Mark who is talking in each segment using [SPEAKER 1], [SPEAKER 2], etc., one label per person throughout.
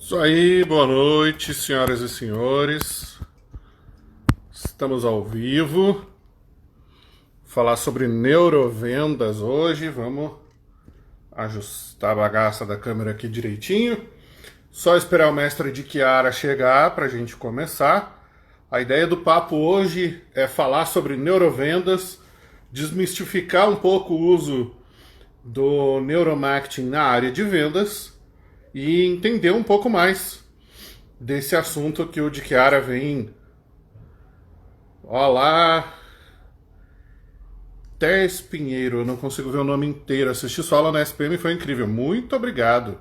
[SPEAKER 1] Isso aí, boa noite, senhoras e senhores. Estamos ao vivo. Falar sobre neurovendas hoje. Vamos ajustar a bagaça da câmera aqui direitinho. Só esperar o mestre de Chiara chegar para a gente começar. A ideia do papo hoje é falar sobre neurovendas, desmistificar um pouco o uso do neuromarketing na área de vendas e entender um pouco mais desse assunto que o de Chiara vem. Olá, Tess Pinheiro, eu não consigo ver o nome inteiro. Assisti sua aula na SPM e foi incrível. Muito obrigado.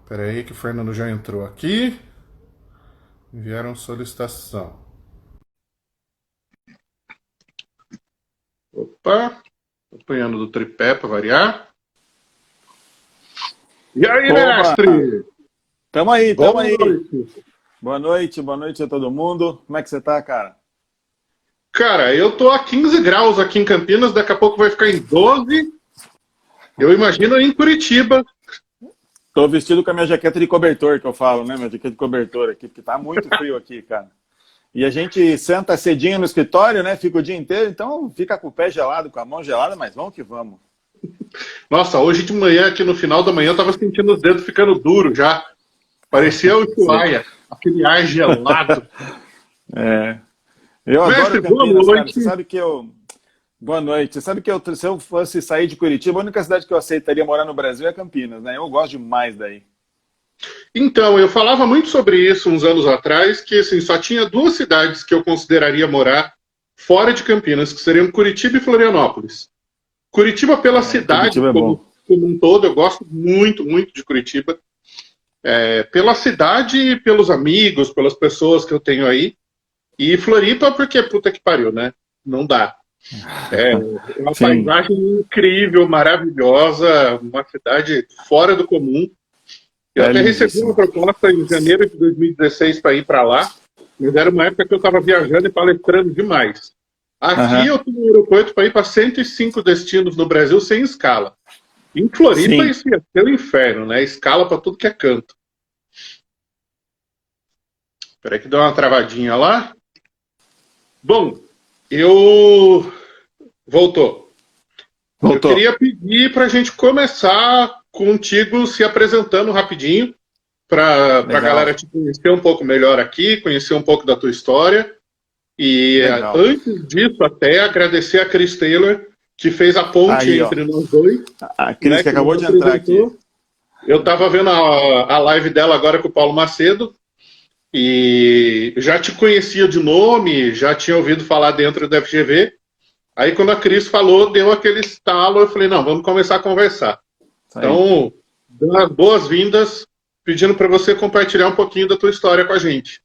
[SPEAKER 1] Espera aí que o Fernando já entrou aqui. Enviaram solicitação. Opa, apanhando do tripé para variar. E aí,
[SPEAKER 2] Opa!
[SPEAKER 1] mestre?
[SPEAKER 2] Tamo aí, tamo
[SPEAKER 1] Boa
[SPEAKER 2] aí.
[SPEAKER 1] noite.
[SPEAKER 2] Boa noite a todo mundo. Como é que você tá, cara?
[SPEAKER 1] Cara, eu tô a 15 graus aqui em Campinas, daqui a pouco vai ficar em 12. Eu imagino em Curitiba.
[SPEAKER 2] Tô vestido com a minha jaqueta de cobertor, que eu falo, né? Minha jaqueta de cobertor aqui, porque tá muito frio aqui, cara. E a gente senta cedinho no escritório, né? Fica o dia inteiro, então fica com o pé gelado, com a mão gelada, mas vamos que vamos.
[SPEAKER 1] Nossa, hoje de manhã, aqui no final da manhã, eu tava sentindo os dedos ficando duros já. Parecia o Ushuaia, aquele ar gelado.
[SPEAKER 2] É. Eu
[SPEAKER 1] Mestre,
[SPEAKER 2] adoro
[SPEAKER 1] boa
[SPEAKER 2] Campinas, cara.
[SPEAKER 1] noite.
[SPEAKER 2] Você sabe que eu... Boa noite. Você sabe que se eu fosse sair de Curitiba, a única cidade que eu aceitaria morar no Brasil é Campinas, né? Eu gosto demais daí.
[SPEAKER 1] Então, eu falava muito sobre isso uns anos atrás, que assim, só tinha duas cidades que eu consideraria morar fora de Campinas, que seriam Curitiba e Florianópolis. Curitiba pela cidade
[SPEAKER 2] Curitiba é bom.
[SPEAKER 1] como um todo, eu gosto muito, muito de Curitiba. Pela cidade e pelos amigos, pelas pessoas que eu tenho aí. E Floripa, porque puta que pariu, né? Não dá. É uma
[SPEAKER 2] Sim.
[SPEAKER 1] paisagem incrível, maravilhosa, uma cidade fora do comum. Eu até recebi uma
[SPEAKER 2] Lindíssimo.
[SPEAKER 1] proposta em janeiro de 2016 para ir para lá, mas era uma época que eu estava viajando e palestrando demais. Aqui
[SPEAKER 2] Aham.
[SPEAKER 1] eu tenho um aeroporto para ir para 105 destinos no Brasil sem escala. Em Floripa
[SPEAKER 2] Sim.
[SPEAKER 1] isso ia ser o inferno, né? Escala para tudo que é canto. Espera aí que deu uma travadinha lá. Bom, eu... Voltou. Eu
[SPEAKER 2] Voltou.
[SPEAKER 1] queria pedir para a gente começar contigo se apresentando rapidinho, para a galera
[SPEAKER 2] Legal.
[SPEAKER 1] te conhecer um pouco melhor aqui, conhecer um pouco da tua história. E
[SPEAKER 2] Legal.
[SPEAKER 1] antes disso, até agradecer a Cris Taylor, que fez a ponte
[SPEAKER 2] Aí, ó.
[SPEAKER 1] entre nós dois,
[SPEAKER 2] A Cris
[SPEAKER 1] né,
[SPEAKER 2] que
[SPEAKER 1] que nos
[SPEAKER 2] acabou de entrar aqui.
[SPEAKER 1] apresentou. Eu estava vendo a live dela agora com o Paulo Macedo, e já te conhecia de nome, já tinha ouvido falar dentro da FGV. Aí quando a Cris falou, deu aquele estalo, eu falei, não, vamos começar a conversar.
[SPEAKER 2] Isso aí.
[SPEAKER 1] Então, dando as boas-vindas, pedindo para você compartilhar um pouquinho da tua história com a gente.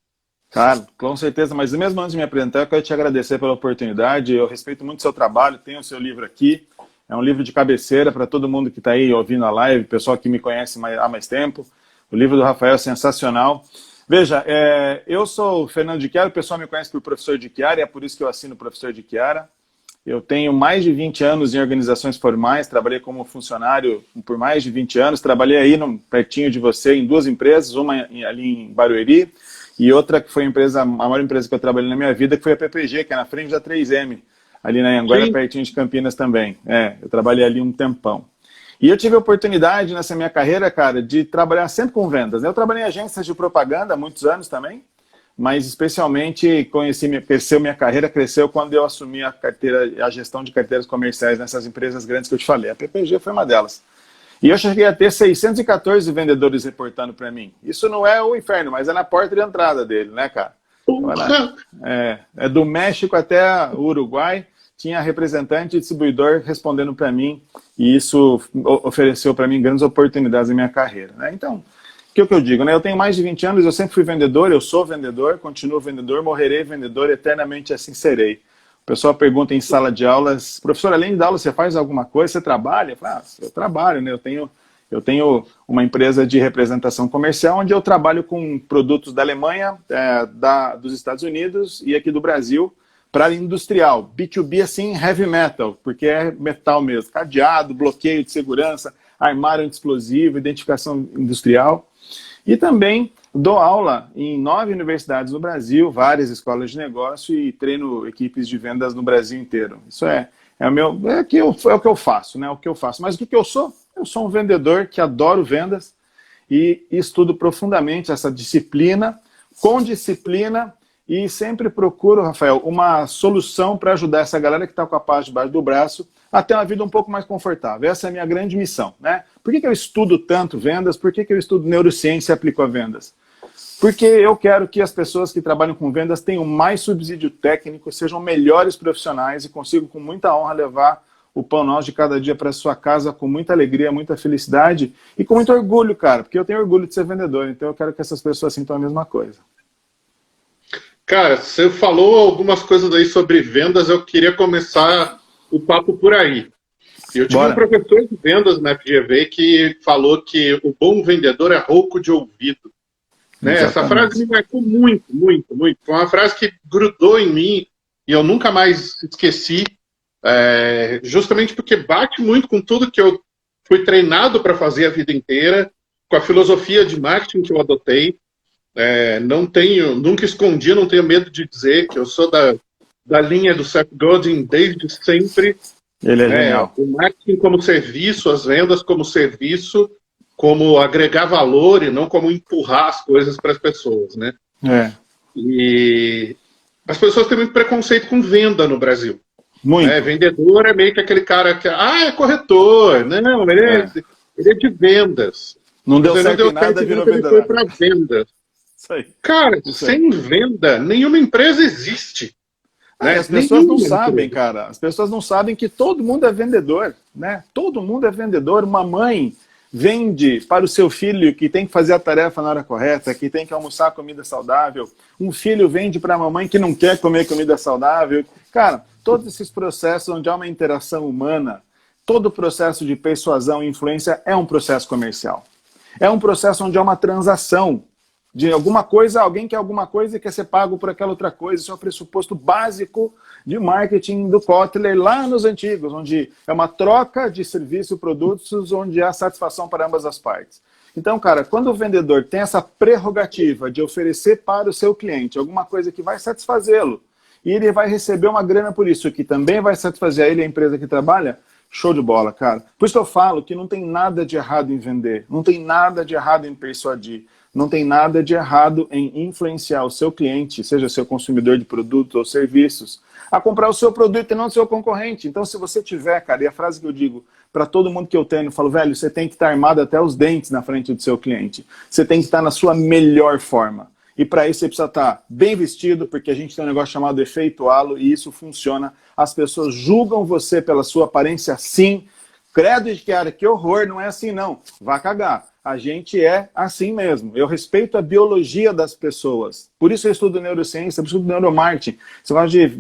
[SPEAKER 2] Claro, com certeza. Mas mesmo antes de me apresentar, eu quero te agradecer pela oportunidade. Eu respeito muito o seu trabalho, tenho o seu livro aqui. É um livro de cabeceira para todo mundo que está aí ouvindo a live, pessoal que me conhece há mais tempo. O livro do Rafael é sensacional. Veja, eu sou o Fernando de Chiara, o pessoal me conhece por professor de Chiara, e é por isso que eu assino professor de Chiara. Eu tenho mais de 20 anos em organizações formais, trabalhei como funcionário por mais de 20 anos, trabalhei aí pertinho de você em duas empresas, uma ali em Barueri e outra que foi a maior empresa que eu trabalhei na minha vida, que foi a PPG, que é na frente da 3M, ali na Anguera,
[SPEAKER 1] Sim.
[SPEAKER 2] pertinho de Campinas também. Eu trabalhei ali um tempão. E eu tive a oportunidade nessa minha carreira, cara, de trabalhar sempre com vendas. Eu trabalhei em agências de propaganda há muitos anos também, mas especialmente cresceu minha carreira, cresceu quando eu assumi a gestão de carteiras comerciais nessas empresas grandes que eu te falei. A PPG foi uma delas. E eu cheguei a ter 614 vendedores reportando para mim. Isso não é o inferno, mas é na porta de entrada dele, né, cara? Do México até o Uruguai, tinha representante e distribuidor respondendo para mim, e isso ofereceu para mim grandes oportunidades na minha carreira, né? Então, o que eu digo, né? Eu tenho mais de 20 anos, eu sempre fui vendedor, eu sou vendedor, continuo vendedor, morrerei vendedor, eternamente assim serei. O pessoal pergunta em sala de aulas, professor, além de dar aula, você faz alguma coisa, você trabalha? Eu falo, eu trabalho, né? Eu tenho uma empresa de representação comercial onde eu trabalho com produtos da Alemanha, dos Estados Unidos e aqui do Brasil, para industrial, B2B assim, heavy metal, porque é metal mesmo, cadeado, bloqueio de segurança, armário anti-explosivo, identificação industrial. E também dou aula em 9 universidades no Brasil, várias escolas de negócio e treino equipes de vendas no Brasil inteiro. Isso é o que eu faço, né? O que eu faço. Mas o que eu sou? Eu sou um vendedor que adoro vendas e estudo profundamente essa disciplina, com disciplina, e sempre procuro, Rafael, uma solução para ajudar essa galera que está com a paz debaixo do braço a ter uma vida um pouco mais confortável. Essa é a minha grande missão, né? Por que eu estudo tanto vendas? Por que eu estudo neurociência e aplico a vendas? Porque eu quero que as pessoas que trabalham com vendas tenham mais subsídio técnico, sejam melhores profissionais e consigam com muita honra levar o pão nosso de cada dia para sua casa com muita alegria, muita felicidade e com muito orgulho, cara, porque eu tenho orgulho de ser vendedor, então eu quero que essas pessoas sintam a mesma coisa.
[SPEAKER 1] Cara, você falou algumas coisas aí sobre vendas, eu queria começar o papo por aí. Eu tive um professor de vendas na FGV que falou que o bom vendedor é rouco de ouvido. Né? Essa frase me marcou muito, muito, muito. Foi uma frase que grudou em mim e eu nunca mais esqueci, justamente porque bate muito com tudo que eu fui treinado para fazer a vida inteira, com a filosofia de marketing que eu adotei. Nunca escondi, não tenho medo de dizer que eu sou da linha do Seth Godin desde sempre.
[SPEAKER 2] Ele é genial.
[SPEAKER 1] O marketing como serviço, as vendas como serviço, como agregar valor e não como empurrar as coisas para as pessoas, né? E as pessoas têm muito preconceito com venda no Brasil.
[SPEAKER 2] Muito.
[SPEAKER 1] Vendedor é meio que aquele cara que é corretor, não, ele é de vendas.
[SPEAKER 2] Não deu certo em nada, virou vendedor.
[SPEAKER 1] Ele foi para vendas.
[SPEAKER 2] Isso aí.
[SPEAKER 1] Cara, sem venda, nenhuma empresa existe. Né?
[SPEAKER 2] As pessoas não sabem, cara. As pessoas não sabem que todo mundo é vendedor, né? Todo mundo é vendedor. Uma mãe vende para o seu filho que tem que fazer a tarefa na hora correta, que tem que almoçar comida saudável. Um filho vende para a mamãe que não quer comer comida saudável. Cara, todos esses processos onde há uma interação humana, todo o processo de persuasão e influência é um processo comercial. É um processo onde há uma transação de alguma coisa, alguém quer alguma coisa e quer ser pago por aquela outra coisa. Isso é o pressuposto básico de marketing do Kotler lá nos antigos, onde é uma troca de serviço e produtos, onde há satisfação para ambas as partes. Então, cara, quando o vendedor tem essa prerrogativa de oferecer para o seu cliente alguma coisa que vai satisfazê-lo, e ele vai receber uma grana por isso, que também vai satisfazer a ele, a empresa que trabalha, show de bola, cara. Por isso que eu falo que não tem nada de errado em vender, não tem nada de errado em persuadir, não tem nada de errado em influenciar o seu cliente, seja seu consumidor de produtos ou serviços, a comprar o seu produto e não o seu concorrente. Então, se você tiver, cara, e a frase que eu digo para todo mundo que eu tenho, eu falo, velho, você tem que estar armado até os dentes na frente do seu cliente. Você tem que estar na sua melhor forma. E para isso você precisa estar bem vestido, porque a gente tem um negócio chamado efeito halo e isso funciona. As pessoas julgam você pela sua aparência, sim. Credo de cara, que horror, não é assim não. Vá cagar. A gente é assim mesmo. Eu respeito a biologia das pessoas. Por isso eu estudo neurociência, por isso eu estudo neuromarketing. Você gosta de...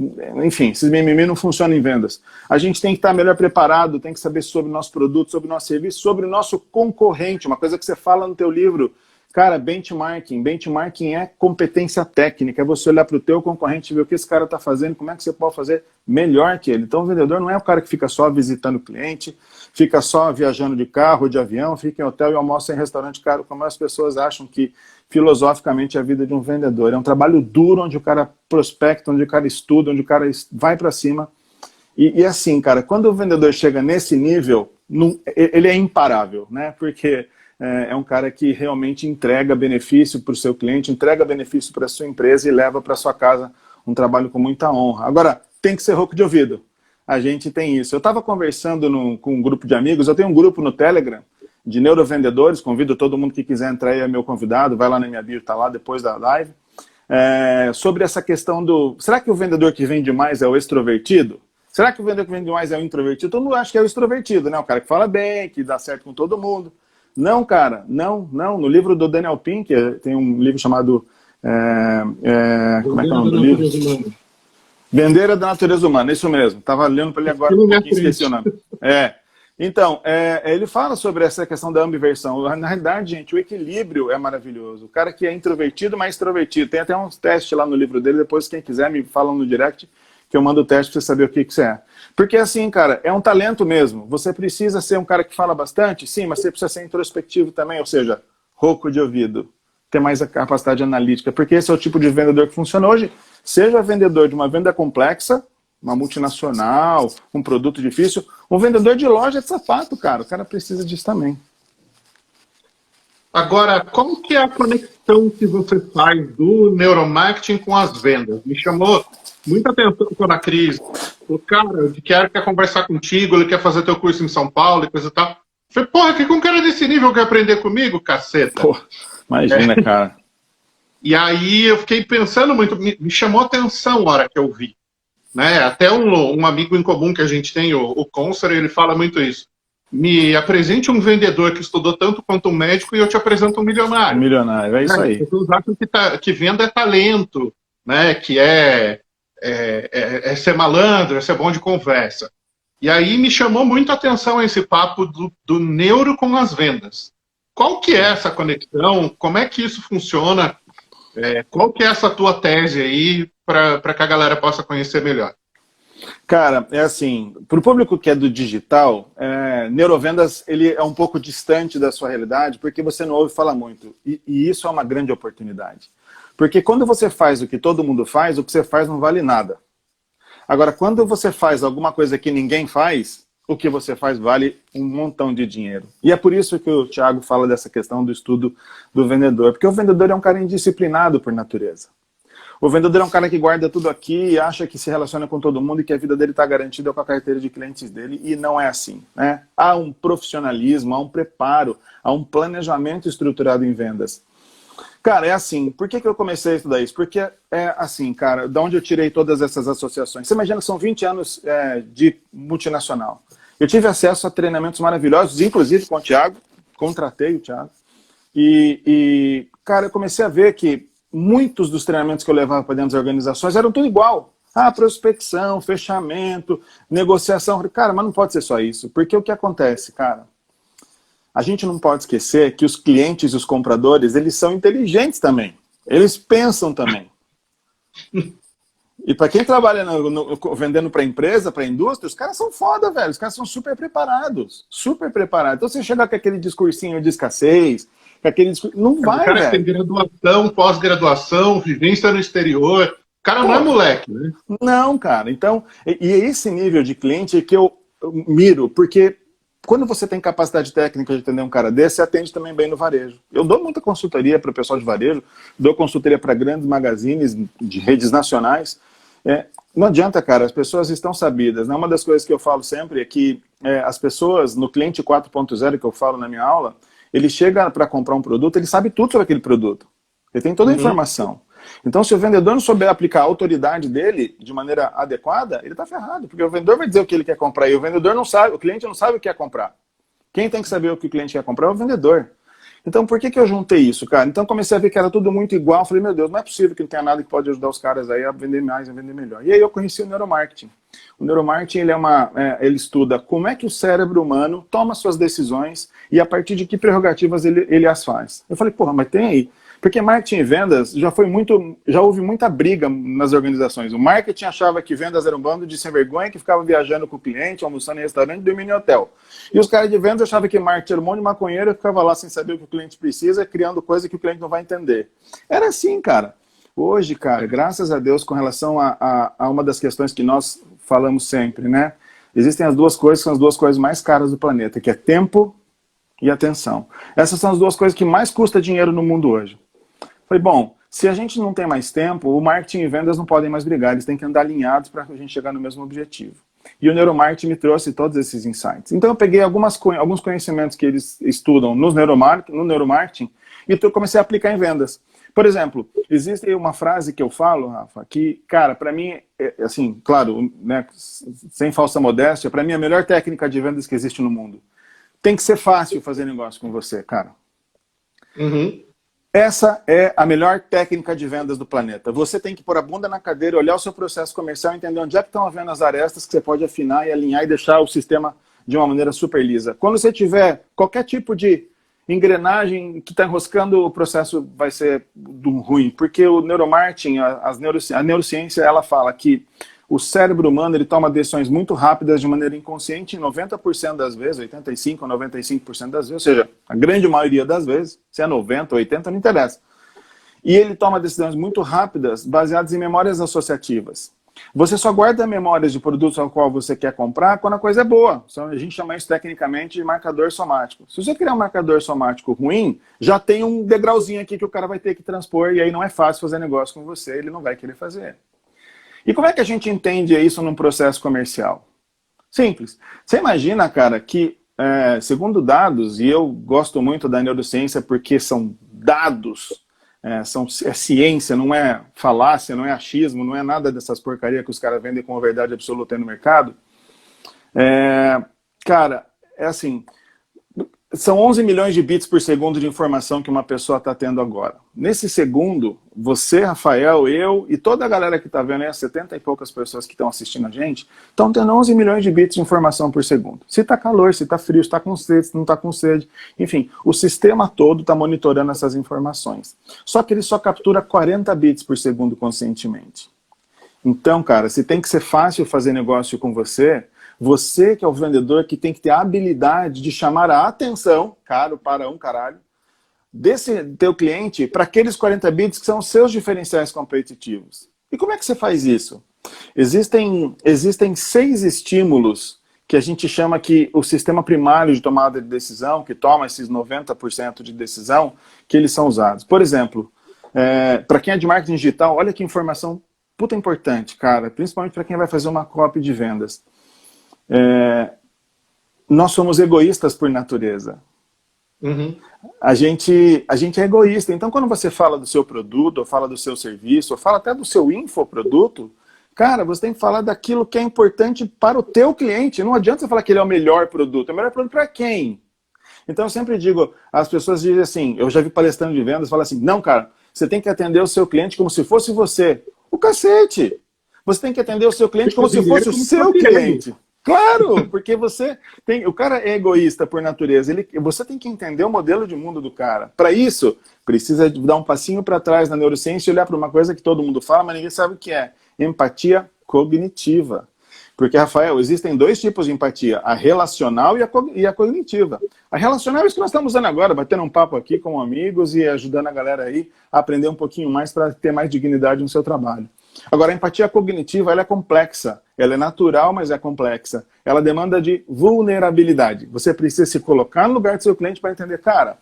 [SPEAKER 2] Enfim, esses mimimi não funcionam em vendas. A gente tem que estar melhor preparado, tem que saber sobre o nosso produto, sobre o nosso serviço, sobre o nosso concorrente. Uma coisa que você fala no teu livro, cara, benchmarking. Benchmarking é competência técnica. É você olhar para o teu concorrente e ver o que esse cara está fazendo, como é que você pode fazer melhor que ele. Então o vendedor não é o cara que fica só visitando o cliente, fica só viajando de carro, de avião, fica em hotel e almoça em restaurante caro, como as pessoas acham que filosoficamente é a vida de um vendedor. É um trabalho duro, onde o cara prospecta, onde o cara estuda, onde o cara vai para cima. E assim, cara, quando o vendedor chega nesse nível, ele é imparável, né? Porque é um cara que realmente entrega benefício para o seu cliente, entrega benefício para a sua empresa e leva para sua casa um trabalho com muita honra. Agora, tem que ser rouco de ouvido. A gente tem isso. Eu estava conversando com um grupo de amigos, eu tenho um grupo no Telegram de neurovendedores, convido todo mundo que quiser entrar aí, é meu convidado, vai lá na minha bio, tá lá depois da live, sobre essa questão do... Será que o vendedor que vende mais é o extrovertido? Será que o vendedor que vende mais é o introvertido? Todo mundo acha que é o extrovertido, né? O cara que fala bem, que dá certo com todo mundo. Não, cara, não. No livro do Daniel Pink, tem um livro chamado... como é que é o nome do livro? Vendeira da Natureza Humana, isso mesmo. Estava lendo para ele agora, esqueci o nome. Então, ele fala sobre essa questão da ambiversão. Na realidade, gente, o equilíbrio é maravilhoso. O cara que é introvertido, mas extrovertido. Tem até uns testes lá no livro dele, depois quem quiser me fala no direct, que eu mando o teste para você saber o que você é. Porque assim, cara, é um talento mesmo. Você precisa ser um cara que fala bastante, sim, mas você precisa ser introspectivo também, ou seja, rouco de ouvido, ter mais a capacidade analítica, porque esse é o tipo de vendedor que funciona hoje. Seja vendedor de uma venda complexa, uma multinacional, um produto difícil, um vendedor de loja de sapato, cara, o cara precisa disso também.
[SPEAKER 1] Agora, como que é a conexão que você faz do neuromarketing com as vendas? Me chamou muita atenção quando a Cris falou, cara, ele quer conversar contigo, ele quer fazer teu curso em São Paulo e coisa e tal. Eu falei, porra, que um cara desse nível quer aprender comigo, caceta?
[SPEAKER 2] Pô, imagina, cara.
[SPEAKER 1] E aí eu fiquei pensando muito, me chamou a atenção a hora que eu vi. Né? Até um amigo em comum que a gente tem, o Conser, ele fala muito isso. Me apresente um vendedor que estudou tanto quanto um médico e eu te apresento um milionário.
[SPEAKER 2] Milionário, é isso aí.
[SPEAKER 1] As pessoas acham que venda é talento, né? Que é ser malandro, é ser bom de conversa. E aí me chamou muito a atenção esse papo do neuro com as vendas. Qual que é essa conexão? Como é que isso funciona? Qual que é essa tua tese aí para que a galera possa conhecer melhor?
[SPEAKER 2] Cara, é assim, para o público que é do digital, neurovendas ele é um pouco distante da sua realidade, porque você não ouve falar muito. E isso é uma grande oportunidade. Porque quando você faz o que todo mundo faz, o que você faz não vale nada. Agora, quando você faz alguma coisa que ninguém faz, o que você faz vale um montão de dinheiro. E é por isso que o Thiago fala dessa questão do estudo do vendedor. Porque o vendedor é um cara indisciplinado por natureza. O vendedor é um cara que guarda tudo aqui e acha que se relaciona com todo mundo e que a vida dele está garantida com a carteira de clientes dele, e não é assim, né? Há um profissionalismo, há um preparo, há um planejamento estruturado em vendas. Cara, é assim, por que eu comecei a estudar isso? Porque é assim, cara, de onde eu tirei todas essas associações? Você imagina que são 20 anos de multinacional. Eu tive acesso a treinamentos maravilhosos, inclusive com o Thiago, contratei o Thiago, cara, eu comecei a ver que muitos dos treinamentos que eu levava para dentro das organizações eram tudo igual. Prospecção, fechamento, negociação. Cara, mas não pode ser só isso. Porque o que acontece, cara? A gente não pode esquecer que os clientes e os compradores, eles são inteligentes também. Eles pensam também. E para quem trabalha vendendo para empresa, para indústria, os caras são foda, velho. Os caras são super preparados. Super preparados. Então você chegar com aquele discursinho de escassez, com aquele discurso... Não vai, velho. O cara
[SPEAKER 1] tem graduação, pós-graduação, vivência no exterior. O cara não é moleque, né?
[SPEAKER 2] Não, cara. Então, e é esse nível de cliente que eu miro, porque quando você tem capacidade técnica de atender um cara desse, você atende também bem no varejo. Eu dou muita consultoria para o pessoal de varejo, dou consultoria para grandes magazines de redes nacionais. Não adianta, cara, as pessoas estão sabidas. Né? Uma das coisas que eu falo sempre é que as pessoas, no cliente 4.0 que eu falo na minha aula, ele chega para comprar um produto, ele sabe tudo sobre aquele produto. Ele tem toda a informação. Então, se o vendedor não souber aplicar a autoridade dele de maneira adequada, ele está ferrado, porque o vendedor vai dizer o que ele quer comprar e o vendedor não sabe, o cliente não sabe o que quer comprar. Quem tem que saber o que o cliente quer comprar é o vendedor. Então, por que eu juntei isso, cara? Então, comecei a ver que era tudo muito igual. Falei, meu Deus, não é possível que não tenha nada que pode ajudar os caras aí a vender mais, a vender melhor. E aí eu conheci o neuromarketing. O neuromarketing, ele estuda como é que o cérebro humano toma suas decisões e a partir de que prerrogativas ele as faz. Eu falei, porra, mas tem aí. Porque marketing e vendas já houve muita briga nas organizações. O marketing achava que vendas era um bando de sem vergonha que ficava viajando com o cliente, almoçando em restaurante e dormindo em hotel. E os caras de vendas achavam que marketing era um monte de maconheiro que ficava lá sem saber o que o cliente precisa, criando coisa que o cliente não vai entender. Era assim, cara. Hoje, cara, graças a Deus, com relação a uma das questões que nós falamos sempre, né? Existem as duas coisas que são as duas coisas mais caras do planeta, que é tempo e atenção. Essas são as duas coisas que mais custam dinheiro no mundo hoje. Falei, bom, se a gente não tem mais tempo, o marketing e vendas não podem mais brigar, eles têm que andar alinhados para a gente chegar no mesmo objetivo. E o neuromarketing me trouxe todos esses insights. Então eu peguei alguns conhecimentos que eles estudam no neuromarketing e comecei a aplicar em vendas. Por exemplo, existe uma frase que eu falo, Rafa, que, cara, para mim, assim, claro, né, sem falsa modéstia, para mim a melhor técnica de vendas que existe no mundo. Tem que ser fácil fazer negócio com você, cara.
[SPEAKER 1] Uhum.
[SPEAKER 2] Essa é a melhor técnica de vendas do planeta. Você tem que pôr a bunda na cadeira, olhar o seu processo comercial, entender onde é que estão havendo as arestas que você pode afinar e alinhar e deixar o sistema de uma maneira super lisa. Quando você tiver qualquer tipo de engrenagem que está enroscando, o processo vai ser do ruim. Porque o neuromarketing, a neurociência, ela fala que o cérebro humano ele toma decisões muito rápidas de maneira inconsciente em 90% das vezes, 85% ou 95% das vezes, ou seja, a grande maioria das vezes, se é 90% ou 80%, não interessa. E ele toma decisões muito rápidas baseadas em memórias associativas. Você só guarda memórias de produtos ao qual você quer comprar quando a coisa é boa. A gente chama isso tecnicamente de marcador somático. Se você criar um marcador somático ruim, já tem um degrauzinho aqui que o cara vai ter que transpor e aí não é fácil fazer negócio com você, ele não vai querer fazer. E como é que a gente entende isso num processo comercial? Simples. Você imagina, cara, que segundo dados, e eu gosto muito da neurociência porque são dados, é ciência, não é falácia, não é achismo, não é nada dessas porcarias que os caras vendem como verdade absoluta aí no mercado. Cara, é assim, são 11 milhões de bits por segundo de informação que uma pessoa está tendo agora. Nesse segundo, você, Rafael, eu e toda a galera que está vendo, as 70 e poucas pessoas que estão assistindo a gente, estão tendo 11 milhões de bits de informação por segundo. Se está calor, se está frio, se está com sede, se não está com sede. Enfim, o sistema todo está monitorando essas informações. Só que ele só captura 40 bits por segundo conscientemente. Então, cara, se tem que ser fácil fazer negócio com você que é o vendedor que tem que ter a habilidade de chamar a atenção, caro para um caralho, desse teu cliente para aqueles 40 bits que são os seus diferenciais competitivos. E como é que você faz isso? Existem 6 estímulos que a gente chama que o sistema primário de tomada de decisão, que toma esses 90% de decisão, que eles são usados. Por exemplo, para quem é de marketing digital, olha que informação puta importante, cara, principalmente para quem vai fazer uma copy de vendas. Nós somos egoístas por natureza.
[SPEAKER 1] Uhum.
[SPEAKER 2] A gente é egoísta. Então, quando você fala do seu produto, ou fala do seu serviço, ou fala até do seu infoproduto, cara, você tem que falar daquilo que é importante para o teu cliente. Não adianta você falar que ele é o melhor produto. É o melhor produto para quem? Então, eu sempre digo, as pessoas dizem assim, eu já vi palestrando de vendas, falam assim, não, cara, você tem que atender o seu cliente como se fosse você. O cacete! Você tem que atender o seu cliente como se fosse o seu cliente. Claro, porque o cara é egoísta por natureza, você tem que entender o modelo de mundo do cara. Para isso, precisa dar um passinho para trás na neurociência e olhar para uma coisa que todo mundo fala, mas ninguém sabe o que é. Empatia cognitiva. Porque, Rafael, existem 2 tipos de empatia, a relacional e a cognitiva. A relacional é isso que nós estamos usando agora, batendo um papo aqui com amigos e ajudando a galera aí a aprender um pouquinho mais para ter mais dignidade no seu trabalho. Agora, a empatia cognitiva, ela é complexa. Ela é natural, mas é complexa. Ela demanda de vulnerabilidade. Você precisa se colocar no lugar do seu cliente para entender, cara,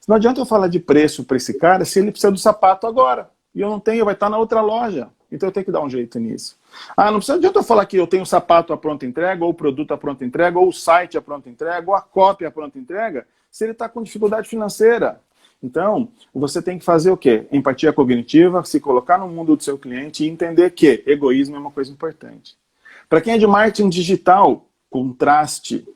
[SPEAKER 2] não adianta eu falar de preço para esse cara se ele precisa do sapato agora. E eu não tenho, vai estar na outra loja. Então eu tenho que dar um jeito nisso. Não adianta eu falar que eu tenho o sapato à pronta entrega, ou o produto à pronta entrega, ou o site à pronta entrega, ou a cópia à pronta entrega, se ele está com dificuldade financeira. Então, você tem que fazer o quê? Empatia cognitiva, se colocar no mundo do seu cliente e entender que egoísmo é uma coisa importante. Para quem é de marketing digital, contraste.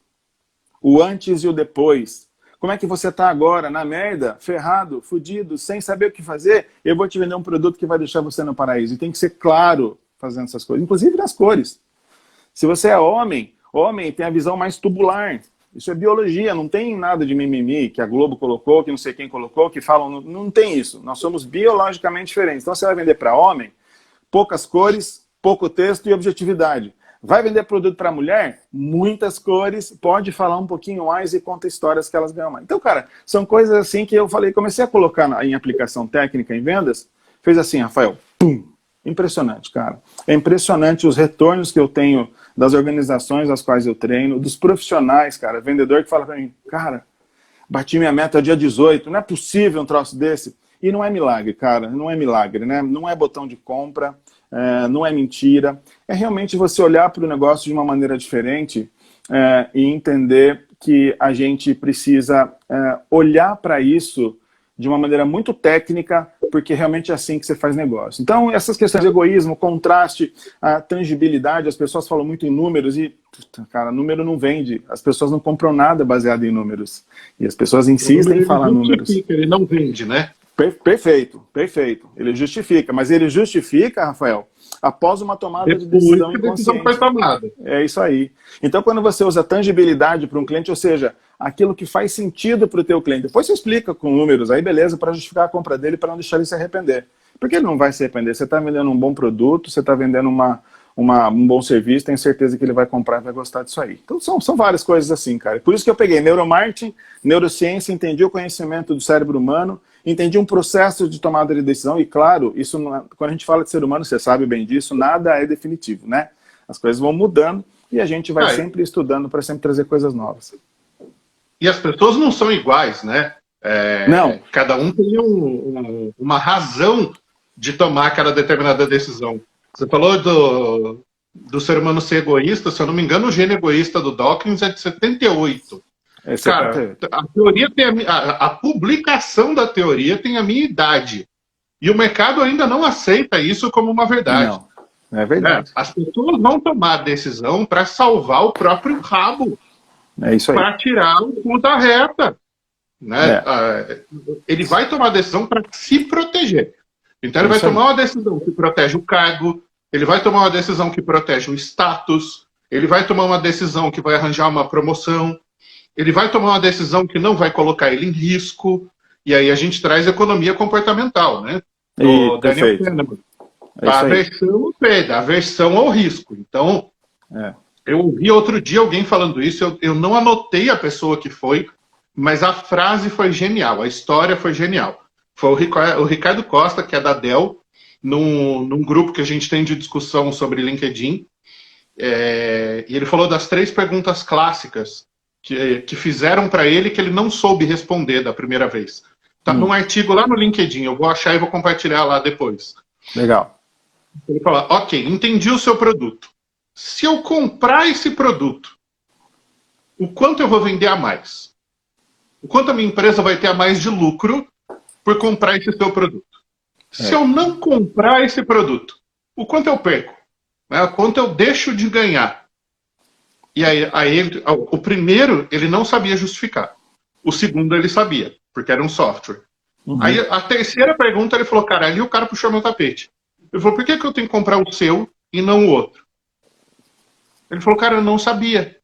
[SPEAKER 2] O antes e o depois. Como é que você está agora? Na merda? Ferrado? Fudido? Sem saber o que fazer? Eu vou te vender um produto que vai deixar você no paraíso. E tem que ser claro fazendo essas coisas. Inclusive nas cores. Se você é homem tem a visão mais tubular. Isso é biologia, não tem nada de mimimi que a Globo colocou, que não sei quem colocou, que falam, não tem isso. Nós somos biologicamente diferentes. Então você vai vender para homem, poucas cores, pouco texto e objetividade. Vai vender produto para mulher, muitas cores, pode falar um pouquinho mais e conta histórias que elas ganham mais. Então, cara, são coisas assim que eu falei, comecei a colocar em aplicação técnica em vendas, fez assim, Rafael, pum, impressionante, cara. É impressionante os retornos que eu tenho das organizações às quais eu treino, dos profissionais, cara, vendedor que fala pra mim, cara, bati minha meta dia 18, não é possível um troço desse. E não é milagre, cara, não é milagre, né? Não é botão de compra, não é mentira. É realmente você olhar para o negócio de uma maneira diferente e entender que a gente precisa olhar para isso de uma maneira muito técnica, porque realmente é assim que você faz negócio. Então, essas questões de egoísmo, contraste, a tangibilidade, as pessoas falam muito em números e, cara, número não vende. As pessoas não compram nada baseado em números. E as pessoas insistem em falar números.
[SPEAKER 1] Ele não vende, né?
[SPEAKER 2] Perfeito, perfeito. Ele justifica, mas ele justifica, Rafael, após uma tomada de decisão inconsciente. É isso aí. Então, quando você usa tangibilidade para um cliente, ou seja, aquilo que faz sentido para o teu cliente, depois você explica com números, aí beleza, para justificar a compra dele, para não deixar ele se arrepender. Porque ele não vai se arrepender. Você está vendendo um bom produto, você está vendendo um bom serviço, tenho certeza que ele vai comprar e vai gostar disso aí. Então são várias coisas assim, cara. Por isso que eu peguei neuromarketing, neurociência, entendi o conhecimento do cérebro humano, entendi um processo de tomada de decisão, e claro, isso quando a gente fala de ser humano, você sabe bem disso, nada é definitivo, né? As coisas vão mudando e a gente vai sempre estudando para sempre trazer coisas novas.
[SPEAKER 1] E as pessoas não são iguais, né?
[SPEAKER 2] Não.
[SPEAKER 1] Cada um tem uma razão de tomar aquela determinada decisão. Você falou do ser humano ser egoísta, se eu não me engano, o gene egoísta do Dawkins é de 78.
[SPEAKER 2] É 78.
[SPEAKER 1] Cara, a teoria tem a publicação da teoria tem a minha idade. E o mercado ainda não aceita isso como uma verdade.
[SPEAKER 2] Não, é verdade.
[SPEAKER 1] As pessoas vão tomar a decisão para salvar o próprio rabo.
[SPEAKER 2] É isso aí.
[SPEAKER 1] Para tirar o cu da reta. Né? Ele vai tomar a decisão para se proteger. Então ele vai tomar uma decisão que protege o cargo, ele vai tomar uma decisão que protege o status, ele vai tomar uma decisão que vai arranjar uma promoção, ele vai tomar uma decisão que não vai colocar ele em risco, e aí a gente traz economia comportamental, né? O Daniel Kahneman. A aversão ao risco. Então, eu ouvi outro dia alguém falando isso, eu não anotei a pessoa que foi, mas a frase foi genial, a história foi genial. Foi o Ricardo Costa, que é da Dell, num grupo que a gente tem de discussão sobre LinkedIn, e ele falou das 3 perguntas clássicas que fizeram para ele que ele não soube responder da primeira vez. Tá num artigo lá no LinkedIn, eu vou achar e vou compartilhar lá depois.
[SPEAKER 2] Legal.
[SPEAKER 1] Ele fala, ok, entendi o seu produto. Se eu comprar esse produto, o quanto eu vou vender a mais? O quanto a minha empresa vai ter a mais de lucro por comprar esse seu produto? Se eu não comprar esse produto, o quanto eu perco? O quanto eu deixo de ganhar? E aí o primeiro, ele não sabia justificar. O segundo, ele sabia, porque era um software. Aí a terceira pergunta, ele falou, cara, ali o cara puxou meu tapete. Ele falou, por que eu tenho que comprar o seu e não o outro? Ele falou, cara, eu não sabia.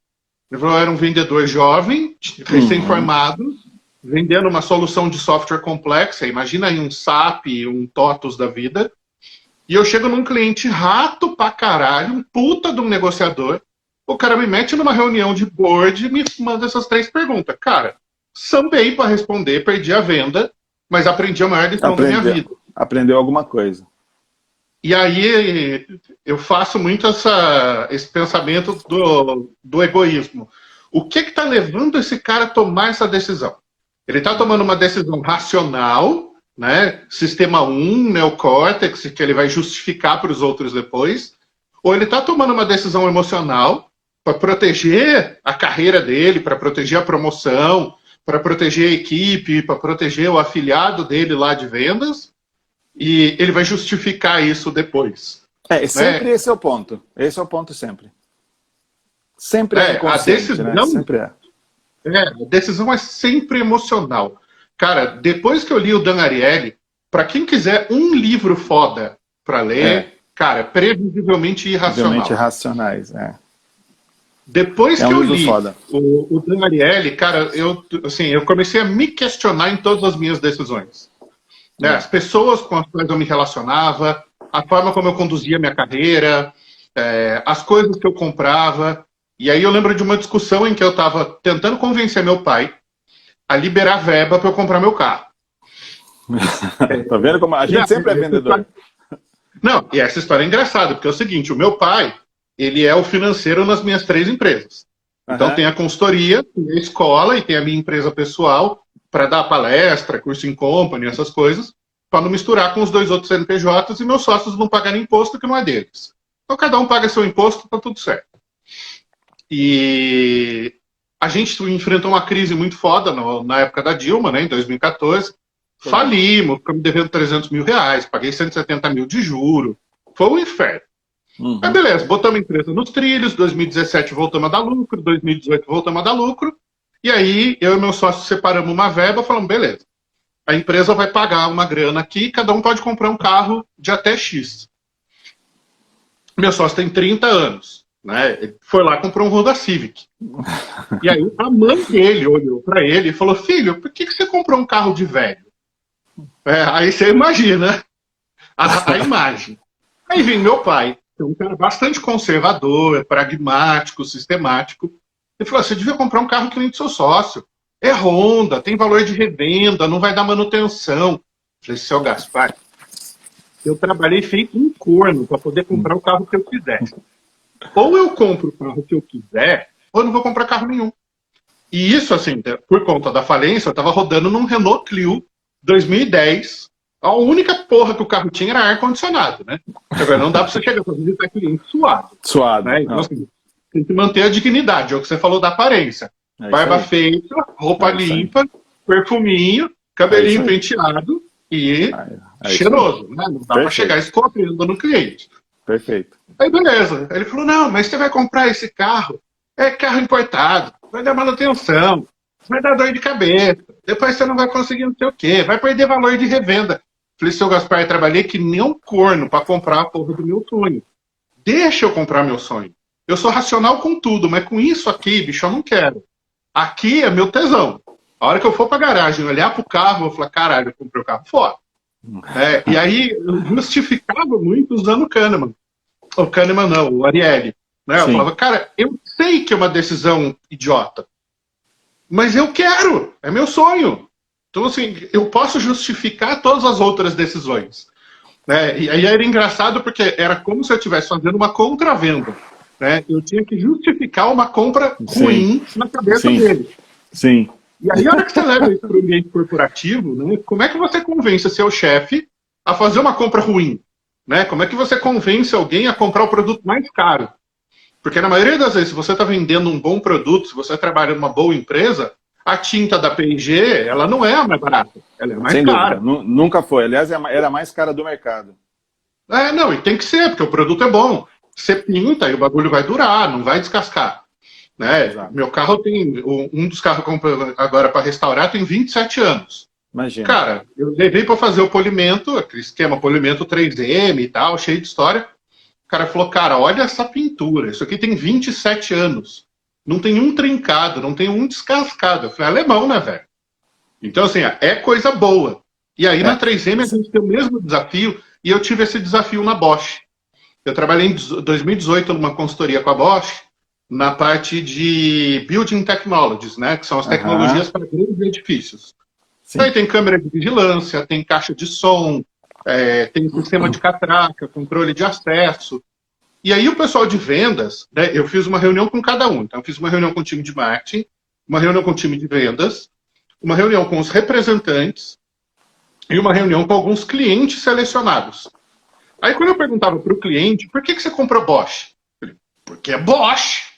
[SPEAKER 1] Ele falou, eu era um vendedor jovem, recém-formado, vendendo uma solução de software complexa. Imagina aí um SAP, um TOTUS da vida. E eu chego num cliente rato pra caralho, um puta de um negociador. O cara me mete numa reunião de board e me manda essas 3 perguntas. Cara, sambei pra responder, perdi a venda, mas aprendi a maior lição da minha vida.
[SPEAKER 2] Aprendeu alguma coisa.
[SPEAKER 1] E aí eu faço muito esse pensamento do egoísmo. O que está levando esse cara a tomar essa decisão? Ele está tomando uma decisão racional, né? Sistema 1, neocórtex, que ele vai justificar para os outros depois, ou ele está tomando uma decisão emocional para proteger a carreira dele, para proteger a promoção, para proteger a equipe, para proteger o afiliado dele lá de vendas, e ele vai justificar isso depois.
[SPEAKER 2] Sempre esse é o ponto. Esse é o ponto sempre. Sempre é
[SPEAKER 1] a decisão,
[SPEAKER 2] né? Sempre é.
[SPEAKER 1] A decisão é sempre emocional. Cara, depois que eu li o Dan Ariely, para quem quiser um livro foda para ler, cara, previsivelmente irracional.
[SPEAKER 2] Previsivelmente irracionais,
[SPEAKER 1] Depois que eu li
[SPEAKER 2] foda.
[SPEAKER 1] o Dan Ariely, cara, eu comecei a me questionar em todas as minhas decisões. As pessoas com as quais eu me relacionava, a forma como eu conduzia minha carreira, as coisas que eu comprava. E aí eu lembro de uma discussão em que eu estava tentando convencer meu pai a liberar verba para eu comprar meu carro.
[SPEAKER 2] Tá vendo como a gente sempre é vendedor?
[SPEAKER 1] Não, e essa história é engraçada, porque é o seguinte, o meu pai, ele é o financeiro nas minhas 3 empresas. Então tem a consultoria, tem a escola e tem a minha empresa pessoal para dar palestra, curso em company, essas coisas, para não misturar com os 2 outros CNPJs e meus sócios não pagarem imposto que não é deles. Então cada um paga seu imposto, tá tudo certo. E a gente enfrentou uma crise muito foda na época da Dilma, né, em 2014. Falimos, ficamos devendo 300 mil reais, paguei 170 mil de juro. Foi um inferno. Mas beleza, botamos a empresa nos trilhos, 2017 voltamos a dar lucro, 2018 voltamos a dar lucro, e aí eu e meu sócio separamos uma verba, falamos, beleza, a empresa vai pagar uma grana aqui, cada um pode comprar um carro de até X. Meu sócio tem 30 anos. Né? Ele foi lá e comprou um Honda Civic. E aí a mãe dele olhou para ele e falou, filho, por que você comprou um carro de velho? Aí você imagina a imagem. Aí vem meu pai, é um cara bastante conservador, pragmático, sistemático. Ele falou, você devia comprar um carro que nem do seu sócio. É Honda, tem valor de revenda, não vai dar manutenção. Eu falei, seu Gaspar, eu trabalhei feito um corno para poder comprar o carro que eu quiser. Ou eu compro o carro que eu quiser, ou eu não vou comprar carro nenhum. E isso, assim, por conta da falência, eu estava rodando num Renault Clio 2010. A única porra que o carro tinha era ar-condicionado, né? Agora, não dá para você chegar para visitar cliente suado.
[SPEAKER 2] Suado.
[SPEAKER 1] Né? Então, assim, tem que manter a dignidade, é o que você falou da aparência. Barba feita, roupa limpa, perfuminho, cabelinho penteado e cheiroso. Né? Não dá para chegar escorrendo no cliente.
[SPEAKER 2] Perfeito.
[SPEAKER 1] Aí, beleza. Ele falou, não, mas você vai comprar esse carro, é carro importado, vai dar manutenção, vai dar dor de cabeça, depois você não vai conseguir não sei o quê, vai perder valor de revenda. Falei, seu Gaspar, eu trabalhei que nem um corno para comprar a porra do meu sonho. Deixa eu comprar meu sonho. Eu sou racional com tudo, mas com isso aqui, bicho, eu não quero. Aqui é meu tesão. A hora que eu for pra garagem, olhar pro carro, eu vou falar, caralho, eu comprei o carro fora. E aí eu justificava muito usando o Kahneman. O Kahneman não, o Ariely. Né? Eu falava, cara, eu sei que é uma decisão idiota, mas eu quero, é meu sonho. Então, assim, eu posso justificar todas as outras decisões. Né? E aí era engraçado porque era como se eu estivesse fazendo uma contravenda. Né? Eu tinha que justificar uma compra ruim na cabeça dele.
[SPEAKER 2] Sim.
[SPEAKER 1] E aí, a hora que você leva isso para o ambiente corporativo, né, como é que você convence seu chefe a fazer uma compra ruim? Né? Como é que você convence alguém a comprar o produto mais caro? Porque na maioria das vezes, se você está vendendo um bom produto, se você trabalha numa boa empresa, a tinta da P&G, ela não é a mais barata, ela é a mais
[SPEAKER 2] Sem
[SPEAKER 1] cara.
[SPEAKER 2] Dúvida. Nunca foi. Aliás, era a mais cara do mercado.
[SPEAKER 1] Não, e tem que ser, porque o produto é bom. Você pinta e o bagulho vai durar, não vai descascar. Né? Meu carro tem, um dos carros que eu comprei agora para restaurar tem 27 anos.
[SPEAKER 2] Imagina.
[SPEAKER 1] Cara, eu levei para fazer o polimento, aquele esquema polimento 3M e tal, cheio de história. O cara falou, cara, olha essa pintura, isso aqui tem 27 anos. Não tem um trincado, não tem um descascado. Eu falei, alemão, né, velho? Então, assim, é coisa boa. E aí, na 3M, a gente tem o mesmo desafio, e eu tive esse desafio na Bosch. Eu trabalhei em 2018 numa consultoria com a Bosch, na parte de Building Technologies, né, que são as tecnologias para grandes edifícios. Aí tem câmera de vigilância, tem caixa de som, tem sistema de catraca, controle de acesso. E aí o pessoal de vendas, né, eu fiz uma reunião com cada um. Então eu fiz uma reunião com o time de marketing, uma reunião com o time de vendas, uma reunião com os representantes e uma reunião com alguns clientes selecionados. Aí quando eu perguntava para o cliente, por que você comprou Bosch? Eu falei, porque é Bosch.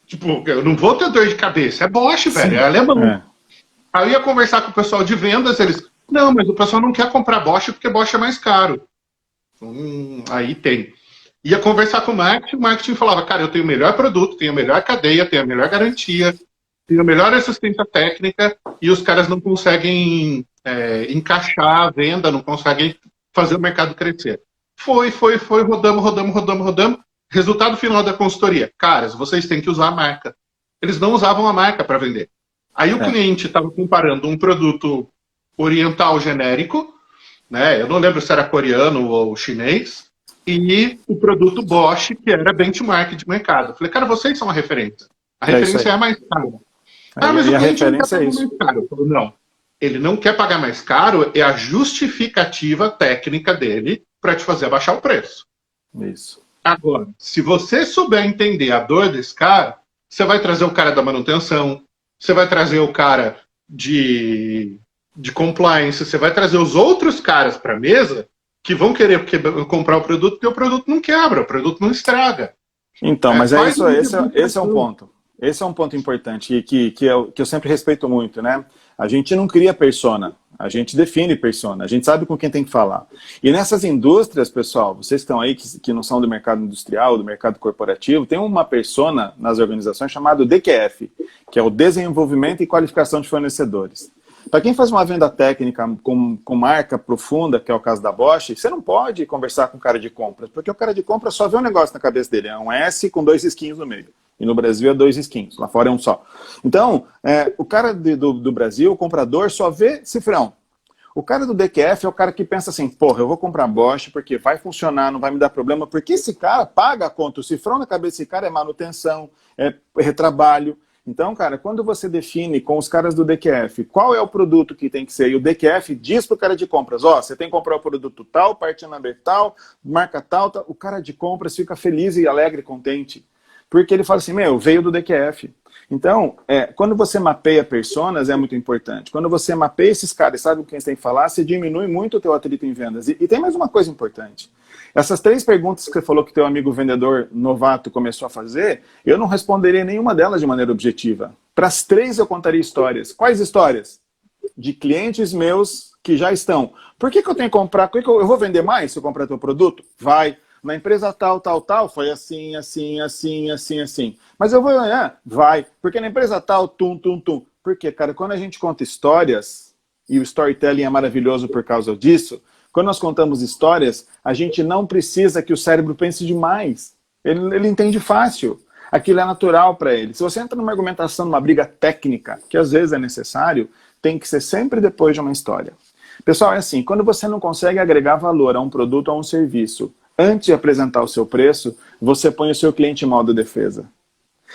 [SPEAKER 1] Tipo, eu não vou ter dor de cabeça, é Bosch, velho, é alemão. Aí eu ia conversar com o pessoal de vendas, eles, não, mas o pessoal não quer comprar Bosch porque Bosch é mais caro. Aí tem. Ia conversar com o marketing falava, cara, eu tenho o melhor produto, tenho a melhor cadeia, tenho a melhor garantia, tenho a melhor assistência técnica, e os caras não conseguem encaixar a venda, não conseguem fazer o mercado crescer. Foi, rodamos. Resultado final da consultoria. Caras, vocês têm que usar a marca. Eles não usavam a marca para vender. Aí o cliente estava comparando um produto oriental genérico, né? Eu não lembro se era coreano ou chinês, e o produto Bosch, que era benchmark de mercado. Eu falei, cara, vocês são a referência. A referência é a mais cara. Mas o cliente não quer pagar mais caro. Eu falei, não. Ele não quer pagar mais caro, é a justificativa técnica dele para te fazer abaixar o preço.
[SPEAKER 2] Isso.
[SPEAKER 1] Agora, se você souber entender a dor desse cara, você vai trazer o cara da manutenção, você vai trazer o cara de compliance, você vai trazer os outros caras para a mesa que vão querer comprar o produto porque o produto não quebra, o produto não estraga.
[SPEAKER 2] Então, mas esse é um ponto. Esse é um ponto importante e que eu sempre respeito muito, né? A gente não cria persona, a gente define persona, a gente sabe com quem tem que falar. E nessas indústrias, pessoal, vocês estão aí que não são do mercado industrial, do mercado corporativo, tem uma persona nas organizações chamada DQF, que é o Desenvolvimento e Qualificação de Fornecedores. Para quem faz uma venda técnica com marca profunda, que é o caso da Bosch, você não pode conversar com o cara de compras, porque o cara de compras só vê um negócio na cabeça dele, é um S com 2 risquinhos no meio. E no Brasil é 2 risquinhos, lá fora é um só. Então, o cara do Brasil, o comprador, só vê cifrão. O cara do DQF é o cara que pensa assim, porra, eu vou comprar Bosch porque vai funcionar, não vai me dar problema, porque esse cara paga a conta, o cifrão na cabeça desse cara é manutenção, é retrabalho. Então, cara, quando você define com os caras do DQF qual é o produto que tem que ser, e o DQF diz pro cara de compras, ó, você tem que comprar o produto tal, parte number tal, marca tal, tal, o cara de compras fica feliz e alegre, contente. Porque ele fala assim, meu, veio do DQF. Então, quando você mapeia personas, é muito importante. Quando você mapeia esses caras e sabe com quem você tem que falar, você diminui muito o teu atrito em vendas. E tem mais uma coisa importante. Essas 3 perguntas que você falou que teu amigo vendedor novato começou a fazer, eu não responderia nenhuma delas de maneira objetiva. Para as 3 eu contaria histórias. Quais histórias? De clientes meus que já estão. Por que eu tenho que comprar? Por que eu vou vender mais se eu comprar teu produto? Vai. Na empresa tal, tal, tal, foi assim, assim, assim, assim, assim. Mas eu vou ganhar? Vai. Porque na empresa tal, tum, tum, tum. Por quê, cara? Quando a gente conta histórias, e o storytelling é maravilhoso por causa disso, quando nós contamos histórias, a gente não precisa que o cérebro pense demais. Ele entende fácil. Aquilo é natural para ele. Se você entra numa argumentação, numa briga técnica, que às vezes é necessário, tem que ser sempre depois de uma história. Pessoal, é assim, quando você não consegue agregar valor a um produto ou a um serviço, antes de apresentar o seu preço, você põe o seu cliente em modo defesa.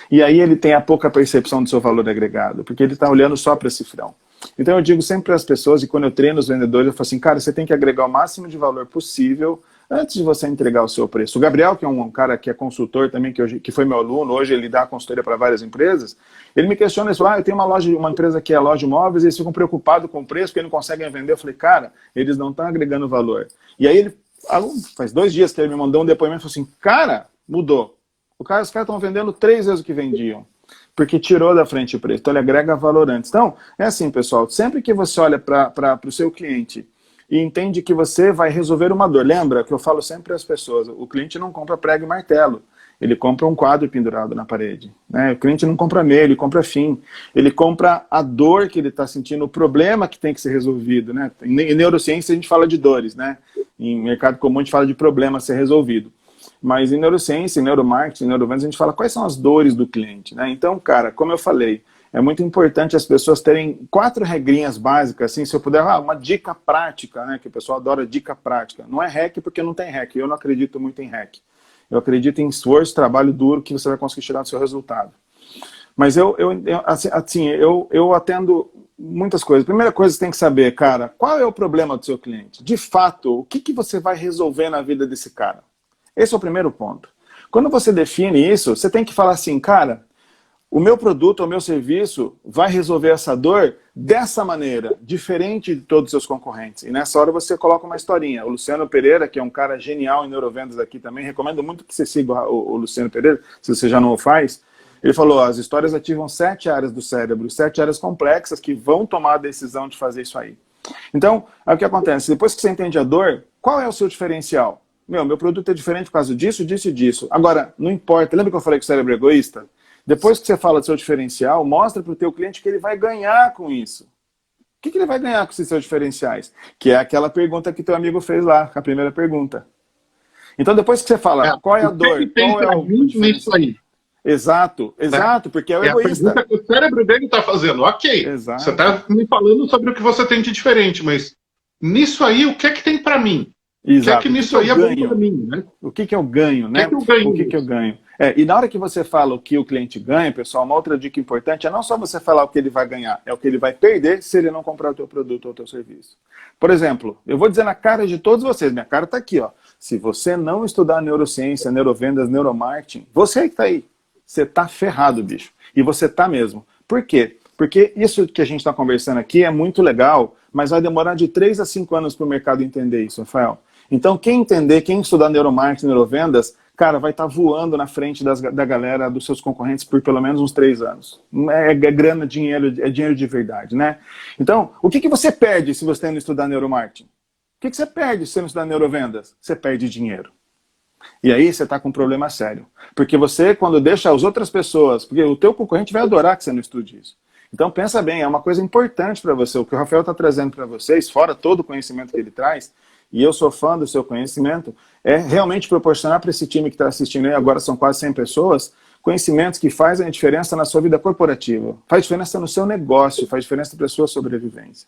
[SPEAKER 2] E aí ele tem a pouca percepção do seu valor agregado, porque ele está olhando só para cifrão. Então eu digo sempre para as pessoas, e quando eu treino os vendedores, eu falo assim, cara, você tem que agregar o máximo de valor possível antes de você entregar o seu preço. O Gabriel, que é um cara que é consultor também, que foi meu aluno, hoje ele dá consultoria para várias empresas, ele me questiona, ele fala, eu tenho uma empresa que é loja de imóveis, e eles ficam preocupados com o preço, porque não conseguem vender. Eu falei, cara, eles não estão agregando valor. E aí ele, faz 2 dias que ele me mandou um depoimento, falou assim, cara, mudou. Os caras estão vendendo 3 vezes o que vendiam, porque tirou da frente o preço. Então ele agrega valor antes. Então, é assim, pessoal, sempre que você olha para o seu cliente e entende que você vai resolver uma dor, lembra que eu falo sempre às pessoas, o cliente não compra prego e martelo, ele compra um quadro pendurado na parede. Né? O cliente não compra meio, ele compra fim. Ele compra a dor que ele está sentindo, o problema que tem que ser resolvido. Né? Em neurociência a gente fala de dores, né? Em mercado comum a gente fala de problema a ser resolvido. Mas em neurociência, em neuromarketing, em neurovendas, a gente fala quais são as dores do cliente. Né? Então, cara, como eu falei, é muito importante as pessoas terem 4 regrinhas básicas, assim, se eu puder, uma dica prática, né? Que o pessoal adora dica prática. Não é hack porque não tem hack, eu não acredito muito em hack. Eu acredito em esforço, trabalho duro, que você vai conseguir chegar no seu resultado. Mas eu atendo muitas coisas. Primeira coisa que você tem que saber, cara, qual é o problema do seu cliente? De fato, o que você vai resolver na vida desse cara? Esse é o primeiro ponto. Quando você define isso, você tem que falar assim, cara, o meu produto, o meu serviço vai resolver essa dor dessa maneira, diferente de todos os seus concorrentes. E nessa hora você coloca uma historinha. O Luciano Pereira, que é um cara genial em neurovendas aqui também, recomendo muito que você siga o Luciano Pereira, se você já não o faz. Ele falou, as histórias ativam 7 áreas do cérebro, 7 áreas complexas que vão tomar a decisão de fazer isso aí. Então, aí o que acontece? Depois que você entende a dor, qual é o seu diferencial? Meu produto é diferente por causa disso, disso e disso. Agora, não importa. Lembra que eu falei que o cérebro é egoísta? Depois que você fala do seu diferencial, mostra para o teu cliente que ele vai ganhar com isso. O que ele vai ganhar com esses seus diferenciais? Que é aquela pergunta que teu amigo fez lá, a primeira pergunta. Então, depois que você fala qual é a dor, qual é o diferencial? Aí. Exato, porque é o egoísta.
[SPEAKER 1] A pergunta que o cérebro dele está fazendo. Ok, exato. Você está me falando sobre o que você tem de diferente, mas nisso aí, o que é que tem para mim?
[SPEAKER 2] Exato.
[SPEAKER 1] O que é que nisso aí é bom para mim? Né?
[SPEAKER 2] O que eu ganho, né? O que eu ganho? E na hora que você fala o que o cliente ganha, pessoal, uma outra dica importante é não só você falar o que ele vai ganhar, é o que ele vai perder se ele não comprar o teu produto ou o teu serviço. Por exemplo, eu vou dizer na cara de todos vocês, minha cara está aqui, ó. Se você não estudar neurociência, neurovendas, neuromarketing, você que está aí, você está ferrado, bicho. E você está mesmo. Por quê? Porque isso que a gente está conversando aqui é muito legal, mas vai demorar de 3 a 5 anos para o mercado entender isso, Rafael. Então, quem entender, quem estudar neuromarketing, neurovendas, cara, vai estar voando na frente da galera, dos seus concorrentes por pelo menos uns 3 anos. É grana, dinheiro, é dinheiro de verdade, né? Então, o que você perde se você não estudar neuromarketing? O que você perde se você não estudar neurovendas? Você perde dinheiro. E aí você está com um problema sério. Porque você, quando deixa as outras pessoas, porque o teu concorrente vai adorar que você não estude isso. Então pensa bem, é uma coisa importante para você. O que o Rafael está trazendo para vocês, fora todo o conhecimento que ele traz, e eu sou fã do seu conhecimento, é realmente proporcionar para esse time que está assistindo aí, agora são quase 100 pessoas, conhecimentos que fazem a diferença na sua vida corporativa, faz diferença no seu negócio, faz diferença para a sua sobrevivência.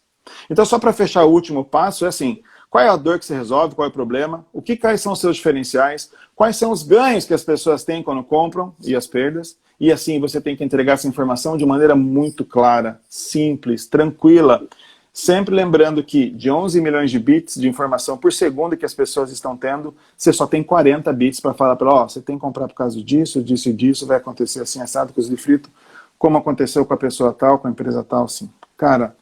[SPEAKER 2] Então, só para fechar o último passo, é assim, qual é a dor que você resolve, qual é o problema, quais são os seus diferenciais, quais são os ganhos que as pessoas têm quando compram e as perdas, e assim você tem que entregar essa informação de maneira muito clara, simples, tranquila, sempre lembrando que de 11 milhões de bits de informação por segundo que as pessoas estão tendo, você só tem 40 bits para falar para ela, você tem que comprar por causa disso, disso e disso, vai acontecer assim, assado, coisa de frito, como aconteceu com a pessoa tal, com a empresa tal, assim. Cara,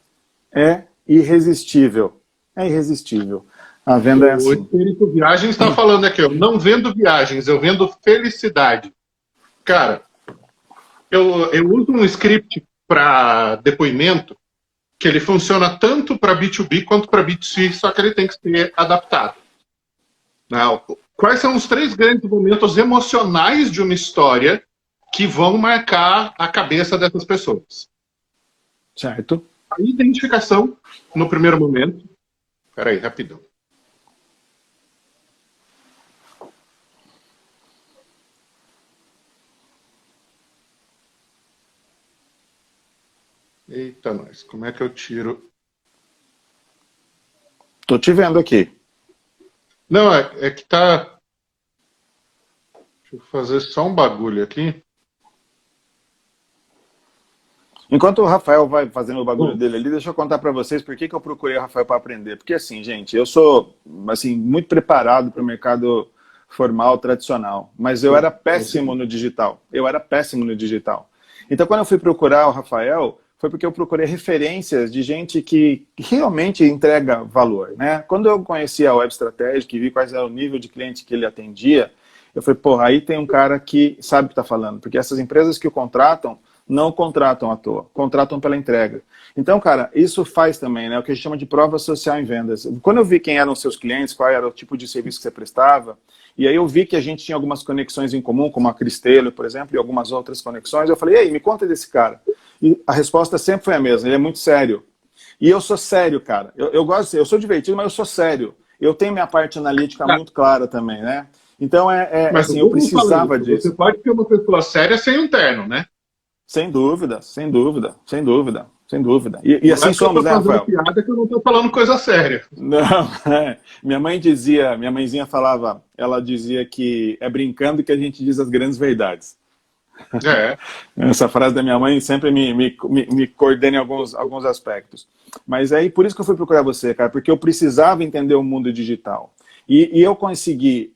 [SPEAKER 2] é irresistível. É irresistível. A venda é assim.
[SPEAKER 1] O Espírito Viagens está falando aqui, eu não vendo viagens, eu vendo felicidade. Cara, eu uso um script para depoimento que ele funciona tanto para B2B quanto para B2C, só que ele tem que ser adaptado. Não. Quais são os 3 grandes momentos emocionais de uma história que vão marcar a cabeça dessas pessoas?
[SPEAKER 2] Certo.
[SPEAKER 1] A identificação, no primeiro momento. Peraí, rapidão. Eita, nós, como é que eu tiro?
[SPEAKER 2] Tô te vendo aqui.
[SPEAKER 1] Não, é que tá... Deixa eu fazer só um bagulho aqui.
[SPEAKER 2] Enquanto o Rafael vai fazendo o bagulho dele ali, deixa eu contar para vocês por que eu procurei o Rafael para aprender. Porque assim, gente, eu sou assim, muito preparado para o mercado formal, tradicional, mas eu era péssimo no digital. Então, quando eu fui procurar o Rafael, foi porque eu procurei referências de gente que realmente entrega valor, né? Quando eu conheci a Web Strategic e vi quais era o nível de cliente que ele atendia, eu falei, porra, aí tem um cara que sabe o que está falando, porque essas empresas que o contratam, não contratam à toa, contratam pela entrega. Então, cara, isso faz também, né, o que a gente chama de prova social em vendas. Quando eu vi quem eram os seus clientes, qual era o tipo de serviço que você prestava, e aí eu vi que a gente tinha algumas conexões em comum, como a Cristelo, por exemplo, e algumas outras conexões, eu falei, ei, me conta desse cara. E a resposta sempre foi a mesma, ele é muito sério. E eu sou sério, cara. Eu gosto de ser, eu sou divertido, mas eu sou sério. Eu tenho minha parte analítica muito clara também, né? Então,
[SPEAKER 1] mas
[SPEAKER 2] assim, eu precisava disso.
[SPEAKER 1] Você pode ser uma pessoa séria sem um terno, né?
[SPEAKER 2] Sem dúvida, sem dúvida, sem dúvida, sem dúvida. E assim somos, né, Rafael?
[SPEAKER 1] Piada que eu não estou falando coisa séria.
[SPEAKER 2] Não, minha mãezinha falava, ela dizia que é brincando que a gente diz as grandes verdades.
[SPEAKER 1] É.
[SPEAKER 2] Essa frase da minha mãe sempre me coordena em alguns aspectos. Mas aí, por isso que eu fui procurar você, cara, porque eu precisava entender o mundo digital. E eu consegui,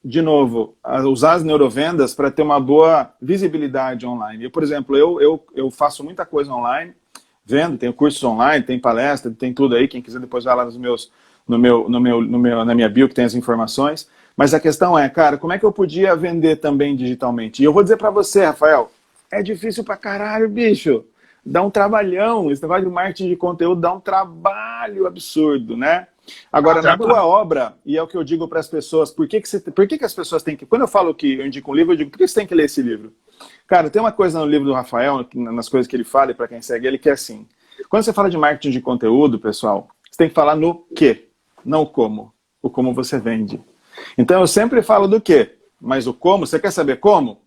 [SPEAKER 2] de novo, usar as neurovendas para ter uma boa visibilidade online. Eu, por exemplo, eu faço muita coisa online, vendo, tenho cursos online, tem palestra, tem tudo aí, quem quiser depois vai lá na minha bio que tem as informações. Mas a questão é, cara, como é que eu podia vender também digitalmente? E eu vou dizer para você, Rafael, é difícil pra caralho, bicho. Dá um trabalhão, esse negócio de marketing de conteúdo dá um trabalho absurdo, né? Agora, na tua obra, e é o que eu digo para as pessoas, por que as pessoas têm que... Quando eu falo que eu indico um livro, eu digo, por que você tem que ler esse livro? Cara, tem uma coisa no livro do Rafael, nas coisas que ele fala, e para quem segue ele, que é assim. Quando você fala de marketing de conteúdo, pessoal, você tem que falar no quê, não o como. O como você vende. Então, eu sempre falo do quê, mas o como, você quer saber como?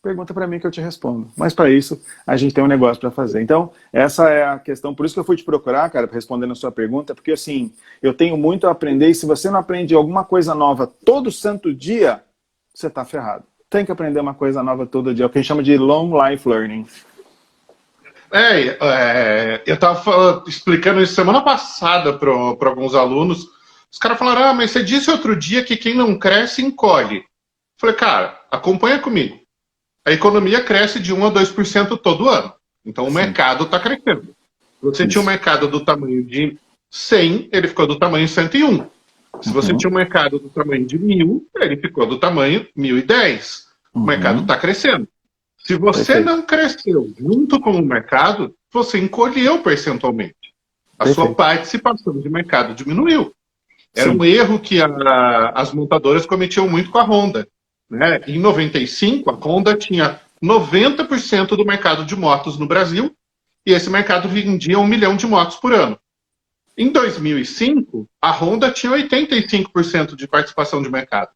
[SPEAKER 2] Pergunta para mim que eu te respondo. Mas para isso, a gente tem um negócio para fazer. Então, essa é a questão. Por isso que eu fui te procurar, cara, respondendo a sua pergunta, porque assim, eu tenho muito a aprender e se você não aprende alguma coisa nova todo santo dia, você está ferrado. Tem que aprender uma coisa nova todo dia, o que a gente chama de long life learning.
[SPEAKER 1] Eu estava explicando isso semana passada para alguns alunos. Os caras falaram, mas você disse outro dia que quem não cresce, encolhe. Eu falei, cara, acompanha comigo. A economia cresce de 1 a 2% todo ano. Então, o mercado está crescendo. Você tinha um mercado do tamanho de 100, ele ficou do tamanho 101. Se você tinha um mercado do tamanho de 1000, ele ficou do tamanho 1010. O mercado está crescendo. Se você não cresceu junto com o mercado, você encolheu percentualmente. A sua participação de mercado diminuiu. Era um erro que as montadoras cometiam muito com a Honda. Né? Em 95, a Honda tinha 90% do mercado de motos no Brasil e esse mercado vendia 1 milhão de motos por ano. Em 2005, a Honda tinha 85% de participação de mercado.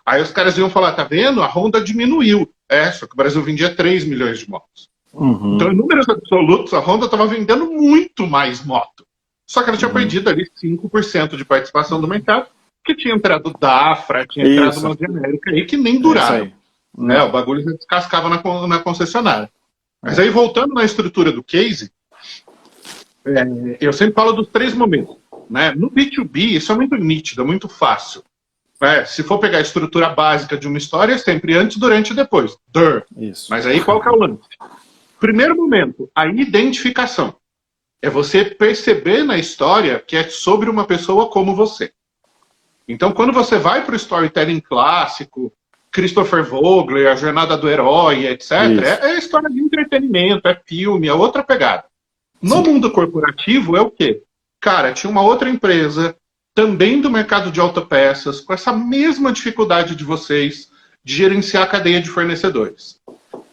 [SPEAKER 1] Aí os caras iam falar, tá vendo? A Honda diminuiu. Só que o Brasil vendia 3 milhões de motos.
[SPEAKER 2] Uhum.
[SPEAKER 1] Então, em números absolutos, a Honda estava vendendo muito mais moto. Só que ela tinha perdido ali 5% de participação do mercado, que tinha entrado Dafra, tinha entrado uma genérica aí que nem duraram. O bagulho já descascava na concessionária. Mas aí, voltando na estrutura do case, eu sempre falo dos 3 momentos. Né? No B2B, isso é muito nítido, é muito fácil. Se for pegar a estrutura básica de uma história, é sempre antes, durante e depois.
[SPEAKER 2] Isso.
[SPEAKER 1] Mas aí qual que é o lance? Primeiro momento, a identificação. É você perceber na história que é sobre uma pessoa como você. Então, quando você vai para o storytelling clássico, Christopher Vogler, A Jornada do Herói, etc., é história de entretenimento, é filme, é outra pegada. No mundo corporativo é o quê? Cara, tinha uma outra empresa, também do mercado de autopeças, com essa mesma dificuldade de vocês de gerenciar a cadeia de fornecedores.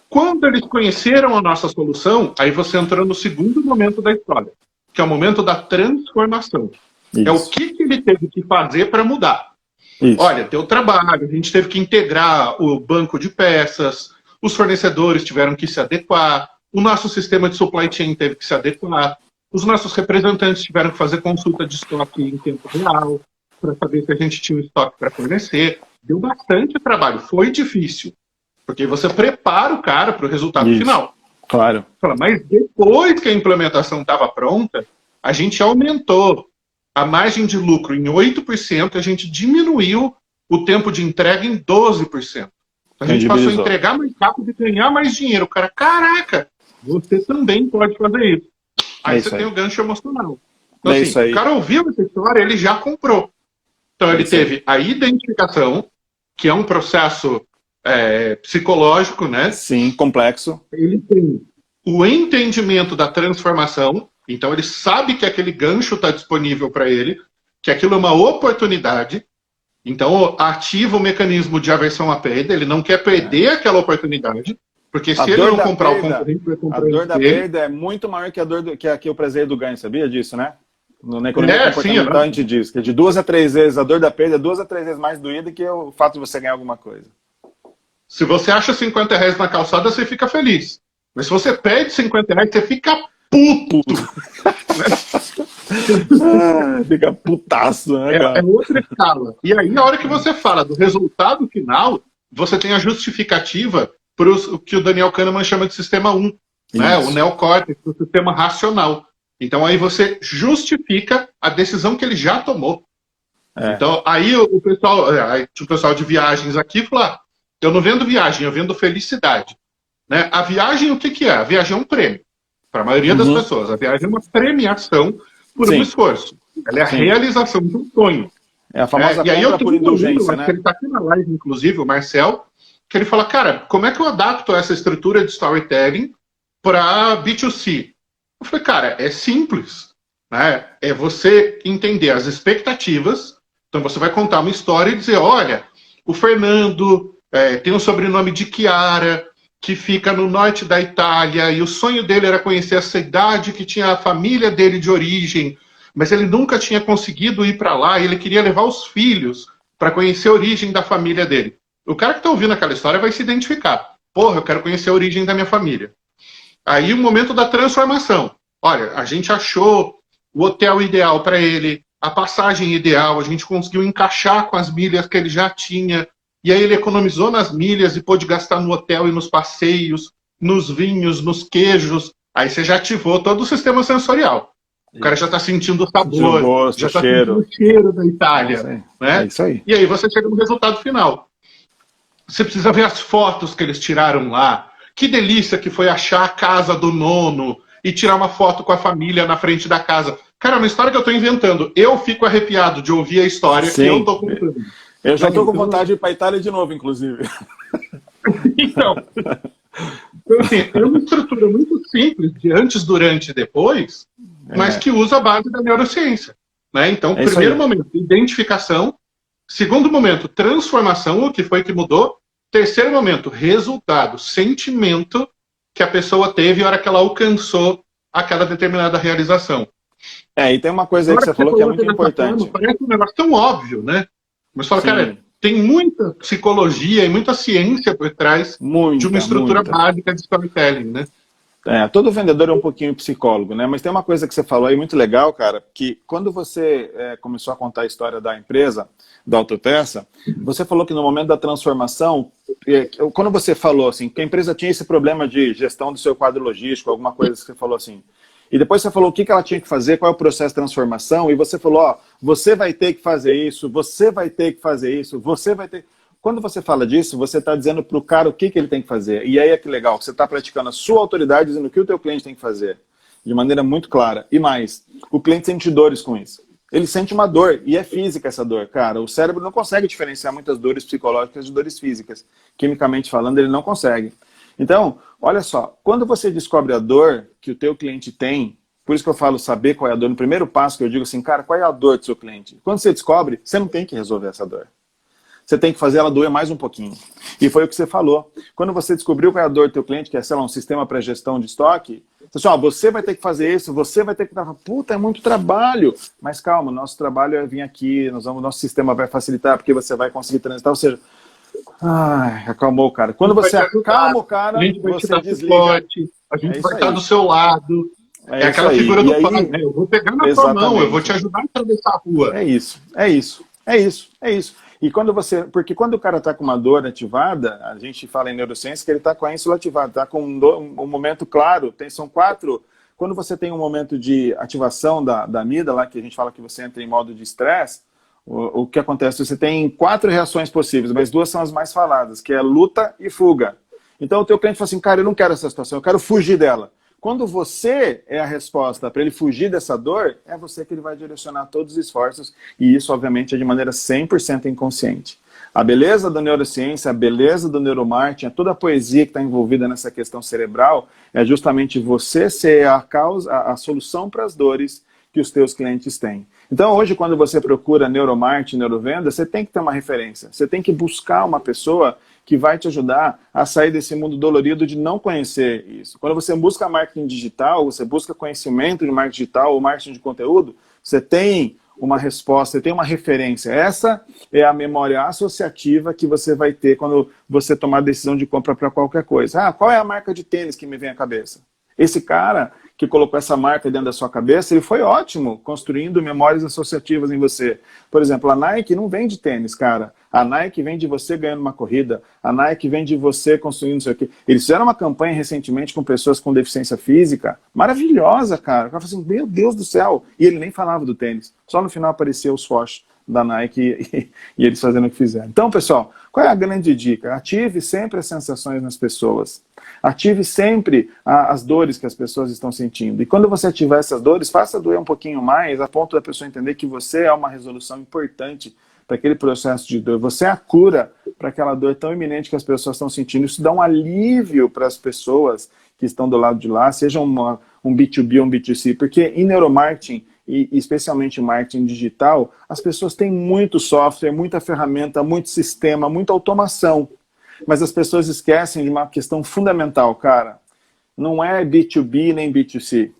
[SPEAKER 1] Quando eles conheceram a nossa solução, aí você entrou no segundo momento da história, que é o momento da transformação. Isso. É o que ele teve que fazer para mudar. Isso. Olha, deu trabalho, a gente teve que integrar o banco de peças, os fornecedores tiveram que se adequar, o nosso sistema de supply chain teve que se adequar, os nossos representantes tiveram que fazer consulta de estoque em tempo real, para saber se a gente tinha um estoque para fornecer. Deu bastante trabalho, foi difícil. Porque você prepara o cara para o resultado final.
[SPEAKER 2] Claro.
[SPEAKER 1] Mas depois que a implementação estava pronta, a gente aumentou a margem de lucro em 8%, a gente diminuiu o tempo de entrega em 12%. A gente passou a entregar mais rápido e ganhar mais dinheiro. O cara, caraca, você também pode fazer isso. Aí você tem o gancho emocional. Então, assim, o cara ouviu essa história, ele já comprou. Então, ele teve a identificação, que é um processo psicológico, né?
[SPEAKER 2] Sim, complexo.
[SPEAKER 1] Ele tem o entendimento da transformação, então ele sabe que aquele gancho está disponível para ele, que aquilo é uma oportunidade, então ativa o mecanismo de aversão à perda, ele não quer perder aquela oportunidade, porque se ele não comprar o concorrente, vai comprar
[SPEAKER 2] a dor da perda é muito maior que a dor que o prazer do ganho, sabia disso, né? Na economia comportamental a gente diz que de 2 a 3 vezes a dor da perda é 2 a 3 vezes mais doída que o fato de você ganhar alguma coisa.
[SPEAKER 1] Se você acha 50 reais na calçada, você fica feliz. Mas se você perde 50 reais, você fica puto.
[SPEAKER 2] Fica putaço, né, cara?
[SPEAKER 1] É outra escala. E aí, na hora que você fala do resultado final, você tem a justificativa para o que o Daniel Kahneman chama de sistema 1, né? O neocórtex, o sistema racional. Então aí você justifica a decisão que ele já tomou. Então aí o pessoal de viagens aqui fala, eu não vendo viagem, eu vendo felicidade. Né? A viagem, o que é? A viagem é um prêmio. Para a maioria das pessoas, a viagem é uma premiação por um esforço. Ela é a realização de um sonho.
[SPEAKER 2] É a famosa
[SPEAKER 1] compra
[SPEAKER 2] por indulgência, né?
[SPEAKER 1] Ele está aqui na live, inclusive, o Marcel, que ele fala, cara, como é que eu adapto essa estrutura de storytelling para B2C? Eu falei, cara, é simples. Né? É você entender as expectativas. Então você vai contar uma história e dizer, olha, o Fernando tem o sobrenome de Chiara, que fica no norte da Itália, e o sonho dele era conhecer essa cidade que tinha a família dele de origem, mas ele nunca tinha conseguido ir para lá, e ele queria levar os filhos para conhecer a origem da família dele. O cara que está ouvindo aquela história vai se identificar. Porra, eu quero conhecer a origem da minha família. Aí o momento da transformação. Olha, a gente achou o hotel ideal para ele, a passagem ideal, a gente conseguiu encaixar com as milhas que ele já tinha, e aí ele economizou nas milhas e pôde gastar no hotel e nos passeios, nos vinhos, nos queijos. Aí você já ativou todo o sistema sensorial. O cara já está sentindo o sabor,
[SPEAKER 2] gosto,
[SPEAKER 1] já está sentindo o cheiro da Itália. Né?
[SPEAKER 2] É isso aí.
[SPEAKER 1] E aí você chega no resultado final. Você precisa ver as fotos que eles tiraram lá. Que delícia que foi achar a casa do nono e tirar uma foto com a família na frente da casa. Cara, é uma história que eu estou inventando. Eu fico arrepiado de ouvir a história que eu estou contando.
[SPEAKER 2] Eu já estou com vontade de ir para a Itália de novo, inclusive.
[SPEAKER 1] Então, assim, é uma estrutura muito simples de antes, durante e depois, mas que usa a base da neurociência. Né? Então, primeiro momento, identificação. Segundo momento, transformação, o que foi que mudou. Terceiro momento, resultado, sentimento que a pessoa teve na hora que ela alcançou aquela determinada realização.
[SPEAKER 2] E tem uma coisa aí que você falou que é muito importante.
[SPEAKER 1] Parece um negócio tão óbvio, né? Mas fala, cara, tem muita psicologia e muita ciência por trás de uma estrutura básica de storytelling, né?
[SPEAKER 2] Todo vendedor é um pouquinho psicólogo, né? Mas tem uma coisa que você falou aí muito legal, cara, que quando você começou a contar a história da empresa, da Autopeça, você falou que no momento da transformação, quando você falou assim, que a empresa tinha esse problema de gestão do seu quadro logístico, alguma coisa que você falou assim, e depois você falou o que ela tinha que fazer, qual é o processo de transformação, e você falou, ó, você vai ter que fazer isso, você vai ter que fazer isso, você vai ter... Quando você fala disso, você está dizendo para o cara o que ele tem que fazer. E aí é que legal, você está praticando a sua autoridade dizendo o que o teu cliente tem que fazer. De maneira muito clara. E mais, o cliente sente dores com isso. Ele sente uma dor, e é física essa dor, cara. O cérebro não consegue diferenciar muitas dores psicológicas de dores físicas. Quimicamente falando, ele não consegue. Então, olha só, quando você descobre a dor que o teu cliente tem, por isso que eu falo saber qual é a dor, no primeiro passo que eu digo assim, cara, qual é a dor do seu cliente? Quando você descobre, você não tem que resolver essa dor. Você tem que fazer ela doer mais um pouquinho. E foi o que você falou. Quando você descobriu qual é a dor do teu cliente, que é, sei lá, um sistema para gestão de estoque, você disse, você vai ter que fazer isso, você vai ter que... Puta, é muito trabalho. Mas calma, nosso trabalho é vir aqui, nosso sistema vai facilitar, porque você vai conseguir transitar, ou seja... Ai, acalmou, cara. Quando você acalma o cara, você desliga.
[SPEAKER 1] Suporte, a gente vai estar do seu lado. É aquela figura do pai, né? Eu vou pegar na tua mão, eu vou te ajudar a atravessar a rua.
[SPEAKER 2] É isso, é isso, é isso, é isso. E porque quando o cara está com uma dor ativada, a gente fala em neurociência que ele está com a ínsula ativada, está com um momento claro, são 4, quando você tem um momento de ativação da amígdala, que a gente fala que você entra em modo de estresse, o que acontece? Você tem 4 reações possíveis, mas 2 são as mais faladas, que é luta e fuga. Então o teu cliente fala assim, cara, eu não quero essa situação, eu quero fugir dela. Quando você é a resposta para ele fugir dessa dor, é você que ele vai direcionar todos os esforços, e isso, obviamente, é de maneira 100% inconsciente. A beleza da neurociência, a beleza do neuromarketing, toda a poesia que está envolvida nessa questão cerebral, é justamente você ser a causa, a solução para as dores que os teus clientes têm. Então, hoje, quando você procura neuromarketing, neurovenda, você tem que ter uma referência. Você tem que buscar uma pessoa que vai te ajudar a sair desse mundo dolorido de não conhecer isso. Quando você busca marketing digital, você busca conhecimento de marketing digital ou marketing de conteúdo, você tem uma resposta, você tem uma referência. Essa é a memória associativa que você vai ter quando você tomar a decisão de compra para qualquer coisa. Qual é a marca de tênis que me vem à cabeça? Esse cara que colocou essa marca dentro da sua cabeça, ele foi ótimo construindo memórias associativas em você. Por exemplo, a Nike não vende tênis, cara. A Nike vem de você ganhando uma corrida. A Nike vem de você construindo não sei o quê. Eles fizeram uma campanha recentemente com pessoas com deficiência física. Maravilhosa, cara. O cara falou assim, meu Deus do céu. E ele nem falava do tênis. Só no final apareceu o swoosh da Nike e eles fazendo o que fizeram. Então, pessoal, qual é a grande dica? Ative sempre as sensações nas pessoas. Ative sempre as dores que as pessoas estão sentindo. E quando você ativar essas dores, faça doer um pouquinho mais, a ponto da pessoa entender que você é uma resolução importante para aquele processo de dor. Você é a cura para aquela dor tão iminente que as pessoas estão sentindo. Isso dá um alívio para as pessoas que estão do lado de lá, seja um B2B ou um B2C, porque em neuromarketing, e especialmente em marketing digital, as pessoas têm muito software, muita ferramenta, muito sistema, muita automação. Mas as pessoas esquecem de uma questão fundamental, cara. Não é B2B nem B2C.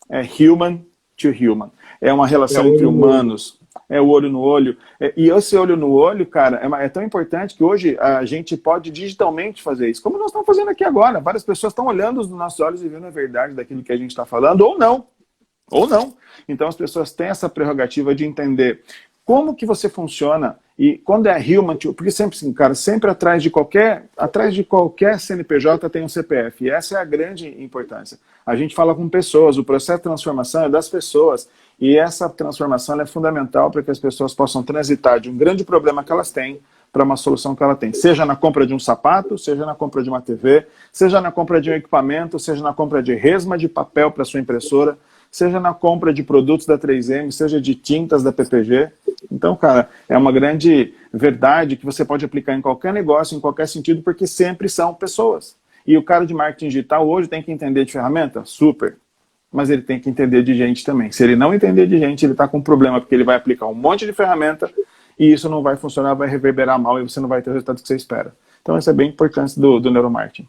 [SPEAKER 2] É human to human. É uma relação entre humanos. É o olho no olho. E esse olho no olho, cara, é tão importante que hoje a gente pode digitalmente fazer isso. Como nós estamos fazendo aqui agora. Várias pessoas estão olhando nos nossos olhos e vendo a verdade daquilo que a gente está falando, ou não. Ou não. Então as pessoas têm essa prerrogativa de entender como que você funciona. E quando é human, porque sempre assim, cara, sempre atrás de qualquer CNPJ tem um CPF. E essa é a grande importância. A gente fala com pessoas, o processo de transformação é das pessoas. E essa transformação é fundamental para que as pessoas possam transitar de um grande problema que elas têm para uma solução que ela tem. Seja na compra de um sapato, seja na compra de uma TV, seja na compra de um equipamento, seja na compra de resma de papel para sua impressora, seja na compra de produtos da 3M, seja de tintas da PPG. Então, cara, é uma grande verdade que você pode aplicar em qualquer negócio, em qualquer sentido, porque sempre são pessoas. E o cara de marketing digital hoje tem que entender de ferramenta? Super. Mas ele tem que entender de gente também. Se ele não entender de gente, ele está com um problema, porque ele vai aplicar um monte de ferramenta e isso não vai funcionar, vai reverberar mal e você não vai ter o resultado que você espera. Então, isso é bem importante do neuromarketing.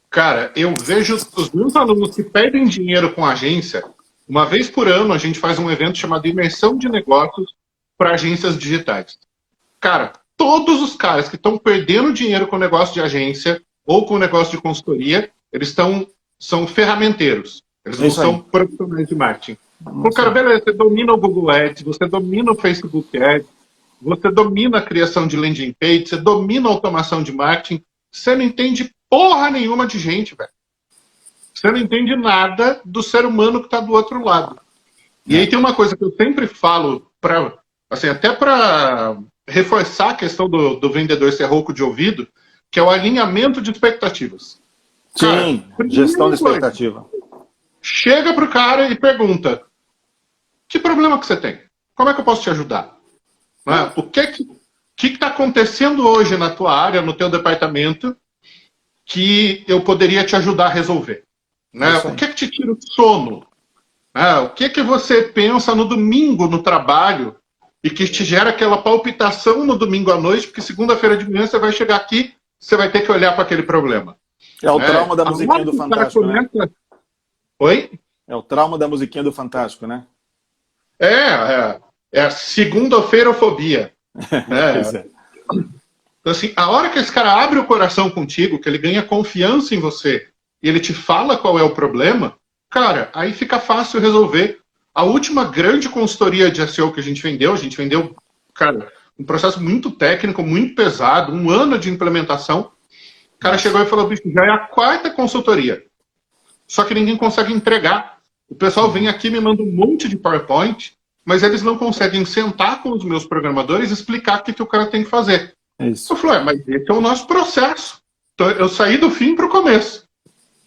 [SPEAKER 1] Cara, eu vejo os meus alunos que perdem dinheiro com agência. Uma vez por ano, a gente faz um evento chamado Imersão de Negócios para agências digitais. Cara, todos os caras que estão perdendo dinheiro com o negócio de agência ou com o negócio de consultoria, eles são ferramenteiros. Eles não são profissionais de marketing. O cara, beleza, você domina o Google Ads, você domina o Facebook Ads, você domina a criação de landing page, você domina a automação de marketing, você não entende porra nenhuma de gente, velho. Você não entende nada do ser humano que está do outro lado. E aí tem uma coisa que eu sempre falo, assim, até para reforçar a questão do vendedor ser rouco de ouvido, que é o alinhamento de expectativas.
[SPEAKER 2] Sim, cara, gestão de expectativa.
[SPEAKER 1] Chega pro cara e pergunta: que problema que você tem? Como é que eu posso te ajudar? O que está acontecendo hoje na tua área, no teu departamento, que eu poderia te ajudar a resolver? O que te tira o sono? O que você pensa no domingo no trabalho e que te gera aquela palpitação no domingo à noite, porque segunda-feira de manhã você vai chegar aqui, você vai ter que olhar para aquele problema.
[SPEAKER 2] É o trauma da musiquinha do Fantástico, né?
[SPEAKER 1] Oi?
[SPEAKER 2] É o trauma da musiquinha do Fantástico, né?
[SPEAKER 1] É a segunda-feirofobia. Então, assim, a hora que esse cara abre o coração contigo, que ele ganha confiança em você, e ele te fala qual é o problema, cara, aí fica fácil resolver. A última grande consultoria de SEO que a gente vendeu, cara, um processo muito técnico, muito pesado, 1 ano de implementação. O cara chegou e falou: bicho, já é a 4ª consultoria. Só que ninguém consegue entregar. O pessoal vem aqui e me manda um monte de PowerPoint, mas eles não conseguem sentar com os meus programadores e explicar o que o cara tem que fazer.
[SPEAKER 2] Isso.
[SPEAKER 1] Eu falei: mas esse é o nosso processo. Então, eu saí do fim para o começo.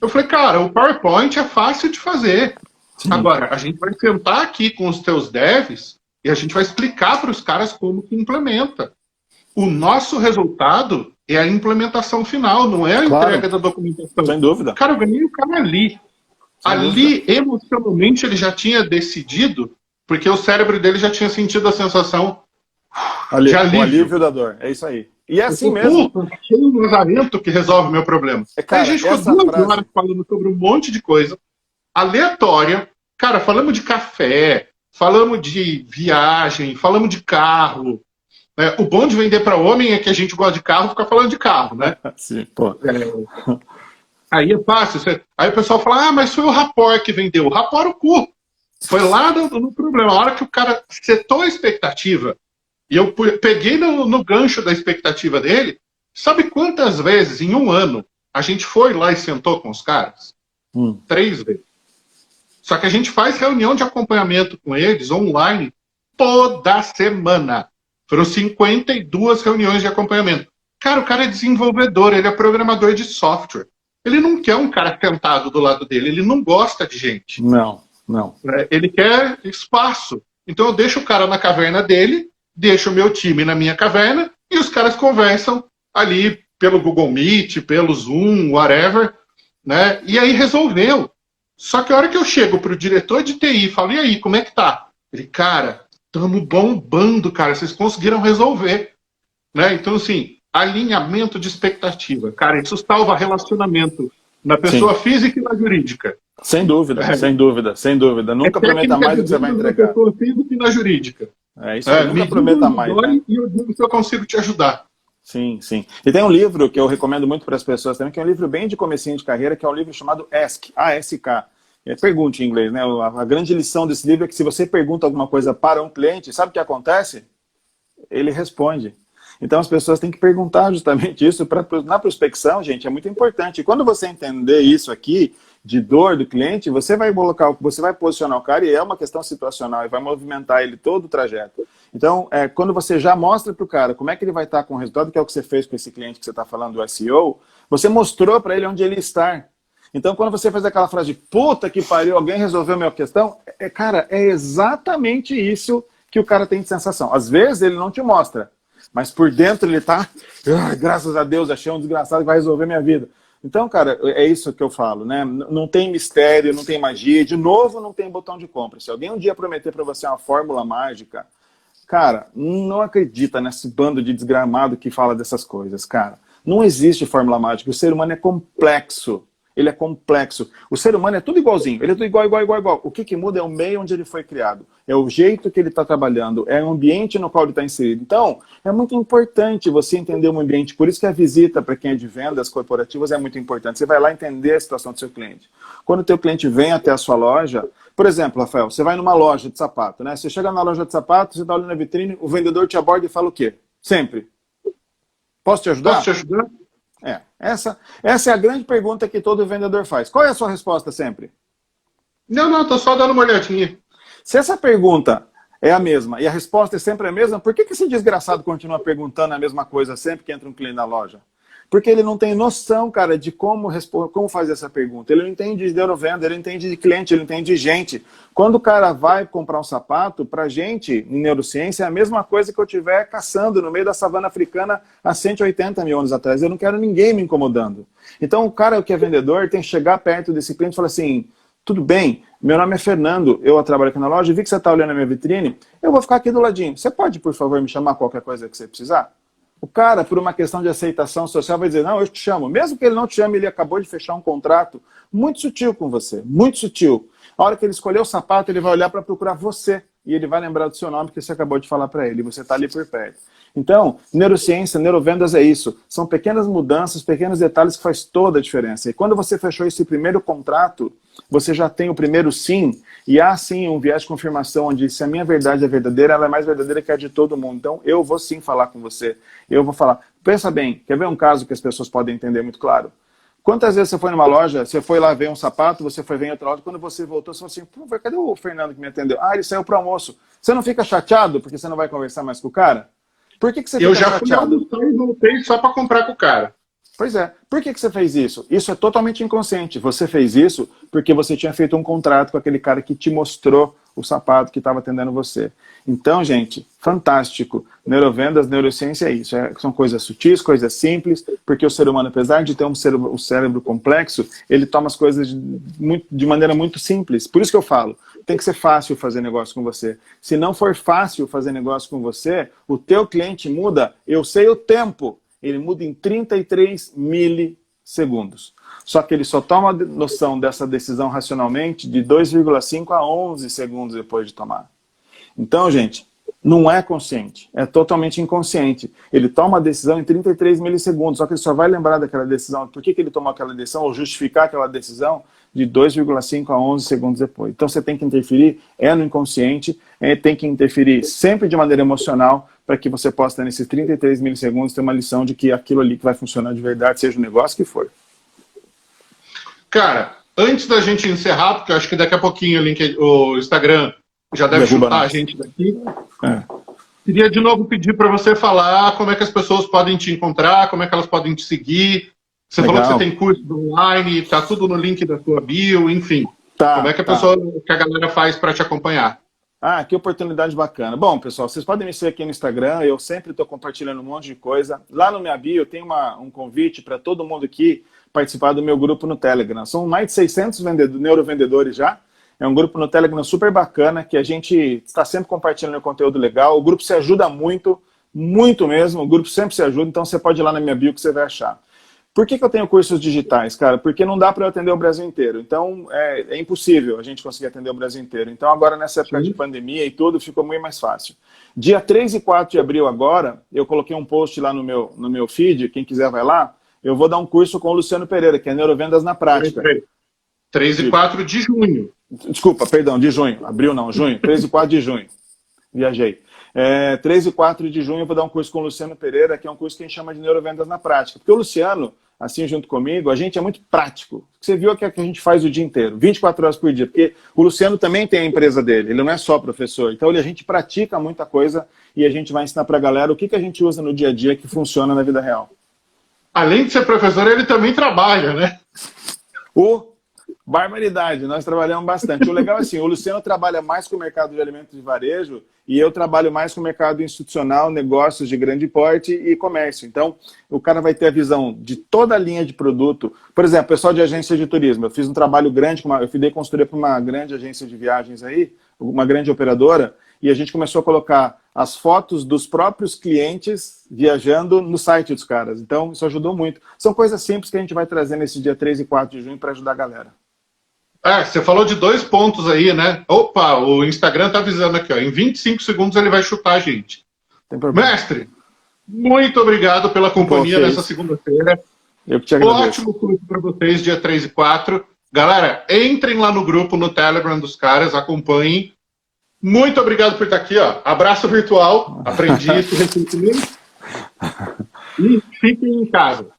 [SPEAKER 1] Eu falei: cara, o PowerPoint é fácil de fazer. Sim. Agora, a gente vai sentar aqui com os teus devs e a gente vai explicar para os caras como que implementa. O nosso resultado é a implementação final, não é a entrega da documentação.
[SPEAKER 2] Sem dúvida.
[SPEAKER 1] Cara, eu ganhei o cara ali. Ali, emocionalmente, ele já tinha decidido, porque o cérebro dele já tinha sentido a sensação de alívio.
[SPEAKER 2] O alívio da dor, é isso aí. E é assim mesmo.
[SPEAKER 1] Achei um lazarento que resolve o meu problema.
[SPEAKER 2] Cara,
[SPEAKER 1] aí a gente ficou 2 horas falando sobre um monte de coisa aleatória. Cara, falamos de café, falamos de viagem, falamos de carro. O bom de vender para homem é que a gente gosta de carro, fica falando de carro, né?
[SPEAKER 2] Sim, pô.
[SPEAKER 1] Aí é fácil. Aí o pessoal fala: mas foi o Rapport que vendeu. O Rapport o cu. Foi lá no problema. A hora que o cara setou a expectativa, e eu peguei no gancho da expectativa dele, sabe quantas vezes em 1 ano a gente foi lá e sentou com os caras? 3 vezes. Só que a gente faz reunião de acompanhamento com eles online toda semana. Foram 52 reuniões de acompanhamento. Cara, o cara é desenvolvedor, ele é programador de software. Ele não quer um cara sentado do lado dele, ele não gosta de gente.
[SPEAKER 2] Não.
[SPEAKER 1] Ele quer espaço. Então eu deixo o cara na caverna dele, deixo o meu time na minha caverna, e os caras conversam ali pelo Google Meet, pelo Zoom, whatever, né? E aí resolveu. Só que a hora que eu chego pro diretor de TI e falo: e aí, como é que tá? Ele: cara, estamos bombando, cara, vocês conseguiram resolver. Né? Então, assim, alinhamento de expectativa. Cara, isso salva relacionamento na pessoa física e na jurídica.
[SPEAKER 2] Sem dúvida, sem dúvida, sem dúvida. Nunca prometa mais do que você vai entregar.
[SPEAKER 1] Na pessoa física e na jurídica.
[SPEAKER 2] É isso aí, nunca prometa mais. Né?
[SPEAKER 1] E eu digo se eu consigo te ajudar.
[SPEAKER 2] Sim. E tem um livro que eu recomendo muito para as pessoas também, que é um livro bem de comecinho de carreira, que é um livro chamado Ask, A-S-K. Pergunte em inglês, né? A grande lição desse livro é que se você pergunta alguma coisa para um cliente, sabe o que acontece? Ele responde. Então as pessoas têm que perguntar justamente isso na prospecção, gente, é muito importante. E quando você entender isso aqui, de dor do cliente, você vai posicionar o cara, e é uma questão situacional, e vai movimentar ele todo o trajeto. Então, quando você já mostra para o cara como é que ele vai estar com o resultado, que é o que você fez com esse cliente que você está falando do SEO, você mostrou para ele onde ele está. Então, quando você faz aquela frase de puta que pariu, alguém resolveu a minha questão, cara, é exatamente isso que o cara tem de sensação. Às vezes ele não te mostra, mas por dentro ele tá, graças a Deus, achei um desgraçado que vai resolver minha vida. Então, cara, é isso que eu falo, né? Não tem mistério, não tem magia. De novo, não tem botão de compra. Se alguém um dia prometer para você uma fórmula mágica, cara, não acredita nesse bando de desgramado que fala dessas coisas, cara. Não existe fórmula mágica. O ser humano é complexo. ele é complexo. O ser humano é tudo igualzinho, ele é tudo igual, igual, igual, igual. O que muda é o meio onde ele foi criado, é o jeito que ele está trabalhando, é o ambiente no qual ele está inserido. Então, é muito importante você entender o ambiente, por isso que a visita para quem é de vendas corporativas é muito importante. Você vai lá entender a situação do seu cliente. Quando o teu cliente vem até a sua loja, por exemplo, Rafael, você vai numa loja de sapato, né? Você chega na loja de sapato, você está olhando na vitrine, o vendedor te aborda e fala o quê? Sempre. Posso te ajudar?
[SPEAKER 3] Posso te ajudar?
[SPEAKER 2] Essa é a grande pergunta que todo vendedor faz. Qual é a sua resposta sempre?
[SPEAKER 3] Não, tô só dando uma olhadinha.
[SPEAKER 2] Se essa pergunta é a mesma e a resposta é sempre a mesma, por que esse desgraçado continua perguntando a mesma coisa sempre que entra um cliente na loja? Porque ele não tem noção, cara, de como fazer essa pergunta. Ele não entende de neurovenda, ele não entende de cliente, ele não entende de gente. Quando o cara vai comprar um sapato, pra gente, em neurociência, é a mesma coisa que eu estiver caçando no meio da savana africana há 180 mil anos atrás. Eu não quero ninguém me incomodando. Então, o cara que é vendedor tem que chegar perto desse cliente e falar assim, tudo bem, meu nome é Fernando, eu trabalho aqui na loja, vi que você está olhando a minha vitrine, eu vou ficar aqui do ladinho. Você pode, por favor, me chamar qualquer coisa que você precisar? O cara, por uma questão de aceitação social, vai dizer, não, eu te chamo. Mesmo que ele não te chame, ele acabou de fechar um contrato muito sutil com você, muito sutil. A hora que ele escolher o sapato, ele vai olhar para procurar você. E ele vai lembrar do seu nome que você acabou de falar para ele. Você está ali por perto. Então, neurociência, neurovendas é isso. São pequenas mudanças, pequenos detalhes que faz toda a diferença. E quando você fechou esse primeiro contrato, você já tem o primeiro sim, e há sim um viés de confirmação, onde se a minha verdade é verdadeira, ela é mais verdadeira que a de todo mundo. Então, eu vou sim falar com você. Eu vou falar. Pensa bem, quer ver um caso que as pessoas podem entender muito claro? Quantas vezes você foi numa loja, você foi lá ver um sapato, você foi ver em outra loja, quando você voltou, você falou assim, pô, cadê o Fernando que me atendeu? Ah, ele saiu para o almoço. Você não fica chateado porque você não vai conversar mais com o cara? Por que você fica chateado?
[SPEAKER 3] Eu já fui almoçar e voltei só para comprar com o cara.
[SPEAKER 2] Pois é. Por que você fez isso? Isso é totalmente inconsciente. Você fez isso porque você tinha feito um contrato com aquele cara que te mostrou o sapato que estava atendendo você. Então, gente, fantástico. Neurovendas, neurociência é isso. São coisas sutis, coisas simples, porque o ser humano, apesar de ter um cérebro complexo, ele toma as coisas de maneira muito simples. Por isso que eu falo, tem que ser fácil fazer negócio com você. Se não for fácil fazer negócio com você, o teu cliente muda, eu sei o tempo, ele muda em 33 milissegundos. Só que ele só toma noção dessa decisão racionalmente de 2,5 a 11 segundos depois de tomar. Então, gente, não é consciente, é totalmente inconsciente. Ele toma a decisão em 33 milissegundos, só que ele só vai lembrar daquela decisão, por que ele tomou aquela decisão, ou justificar aquela decisão de 2,5 a 11 segundos depois. Então você tem que interferir, no inconsciente, tem que interferir sempre de maneira emocional, para que você possa, nesses 33 milissegundos, ter uma lição de que aquilo ali que vai funcionar de verdade, seja o negócio que for.
[SPEAKER 3] Cara, antes da gente encerrar, porque eu acho que daqui a pouquinho o Instagram já deve chutar a gente daqui. Queria de novo pedir para você falar como é que as pessoas podem te encontrar, como é que elas podem te seguir. Você falou que você tem curso online, tá tudo no link da sua bio, enfim. Como é que a galera faz para te acompanhar?
[SPEAKER 2] Ah, que oportunidade bacana. Bom, pessoal, vocês podem me seguir aqui no Instagram, eu sempre estou compartilhando um monte de coisa. Lá no minha bio tem um convite para todo mundo aqui participar do meu grupo no Telegram. São mais de 600 neurovendedores já. É um grupo no Telegram super bacana, que a gente está sempre compartilhando conteúdo legal. O grupo se ajuda muito, muito mesmo. O grupo sempre se ajuda, então você pode ir lá na minha bio que você vai achar. Por que eu tenho cursos digitais, cara? Porque não dá para eu atender o Brasil inteiro. Então, é impossível a gente conseguir atender o Brasil inteiro. Então, agora, nessa época de pandemia e tudo, ficou muito mais fácil. Dia 3 e 4 de abril agora, eu coloquei um post lá no meu feed, quem quiser vai lá, eu vou dar um curso com o Luciano Pereira, que é Neurovendas na Prática.
[SPEAKER 3] 3 e 4 de junho.
[SPEAKER 2] Desculpa, perdão, de junho. Abril não, junho. 3 e 4 de junho. Viajei. 3 e 4 de junho eu vou dar um curso com o Luciano Pereira, que é um curso que a gente chama de Neurovendas na Prática. Porque o Luciano, assim junto comigo, a gente é muito prático. Você viu que a gente faz o dia inteiro, 24 horas por dia. Porque o Luciano também tem a empresa dele, ele não é só professor. Então a gente pratica muita coisa e a gente vai ensinar para a galera o que a gente usa no dia a dia que funciona na vida real.
[SPEAKER 3] Além de ser professor, ele também trabalha, né?
[SPEAKER 2] Barbaridade, nós trabalhamos bastante. O legal é assim, o Luciano trabalha mais com o mercado de alimentos de varejo e eu trabalho mais com o mercado institucional, negócios de grande porte e comércio. Então, o cara vai ter a visão de toda a linha de produto. Por exemplo, pessoal de agência de turismo, eu fiz um trabalho grande, eu dei consultoria para uma grande agência de viagens aí, uma grande operadora, e a gente começou a colocar as fotos dos próprios clientes viajando no site dos caras. Então, isso ajudou muito. São coisas simples que a gente vai trazer nesse dia 3 e 4 de junho para ajudar a galera.
[SPEAKER 3] Você falou de 2 pontos aí, né? Opa, o Instagram tá avisando aqui, ó. Em 25 segundos ele vai chutar a gente.
[SPEAKER 2] Tem problema.
[SPEAKER 3] Mestre, muito obrigado pela companhia nessa segunda-feira.
[SPEAKER 2] Eu que te agradeço.
[SPEAKER 3] Ótimo curso para vocês, dia 3 e 4. Galera, entrem lá no grupo, no Telegram dos caras, acompanhem. Muito obrigado por estar aqui, ó. Abraço virtual. Aprendi isso recentemente. E fiquem em casa.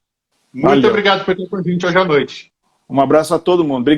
[SPEAKER 3] Muito obrigado por estar com a gente hoje à noite.
[SPEAKER 2] Um abraço a todo mundo. Obrigado.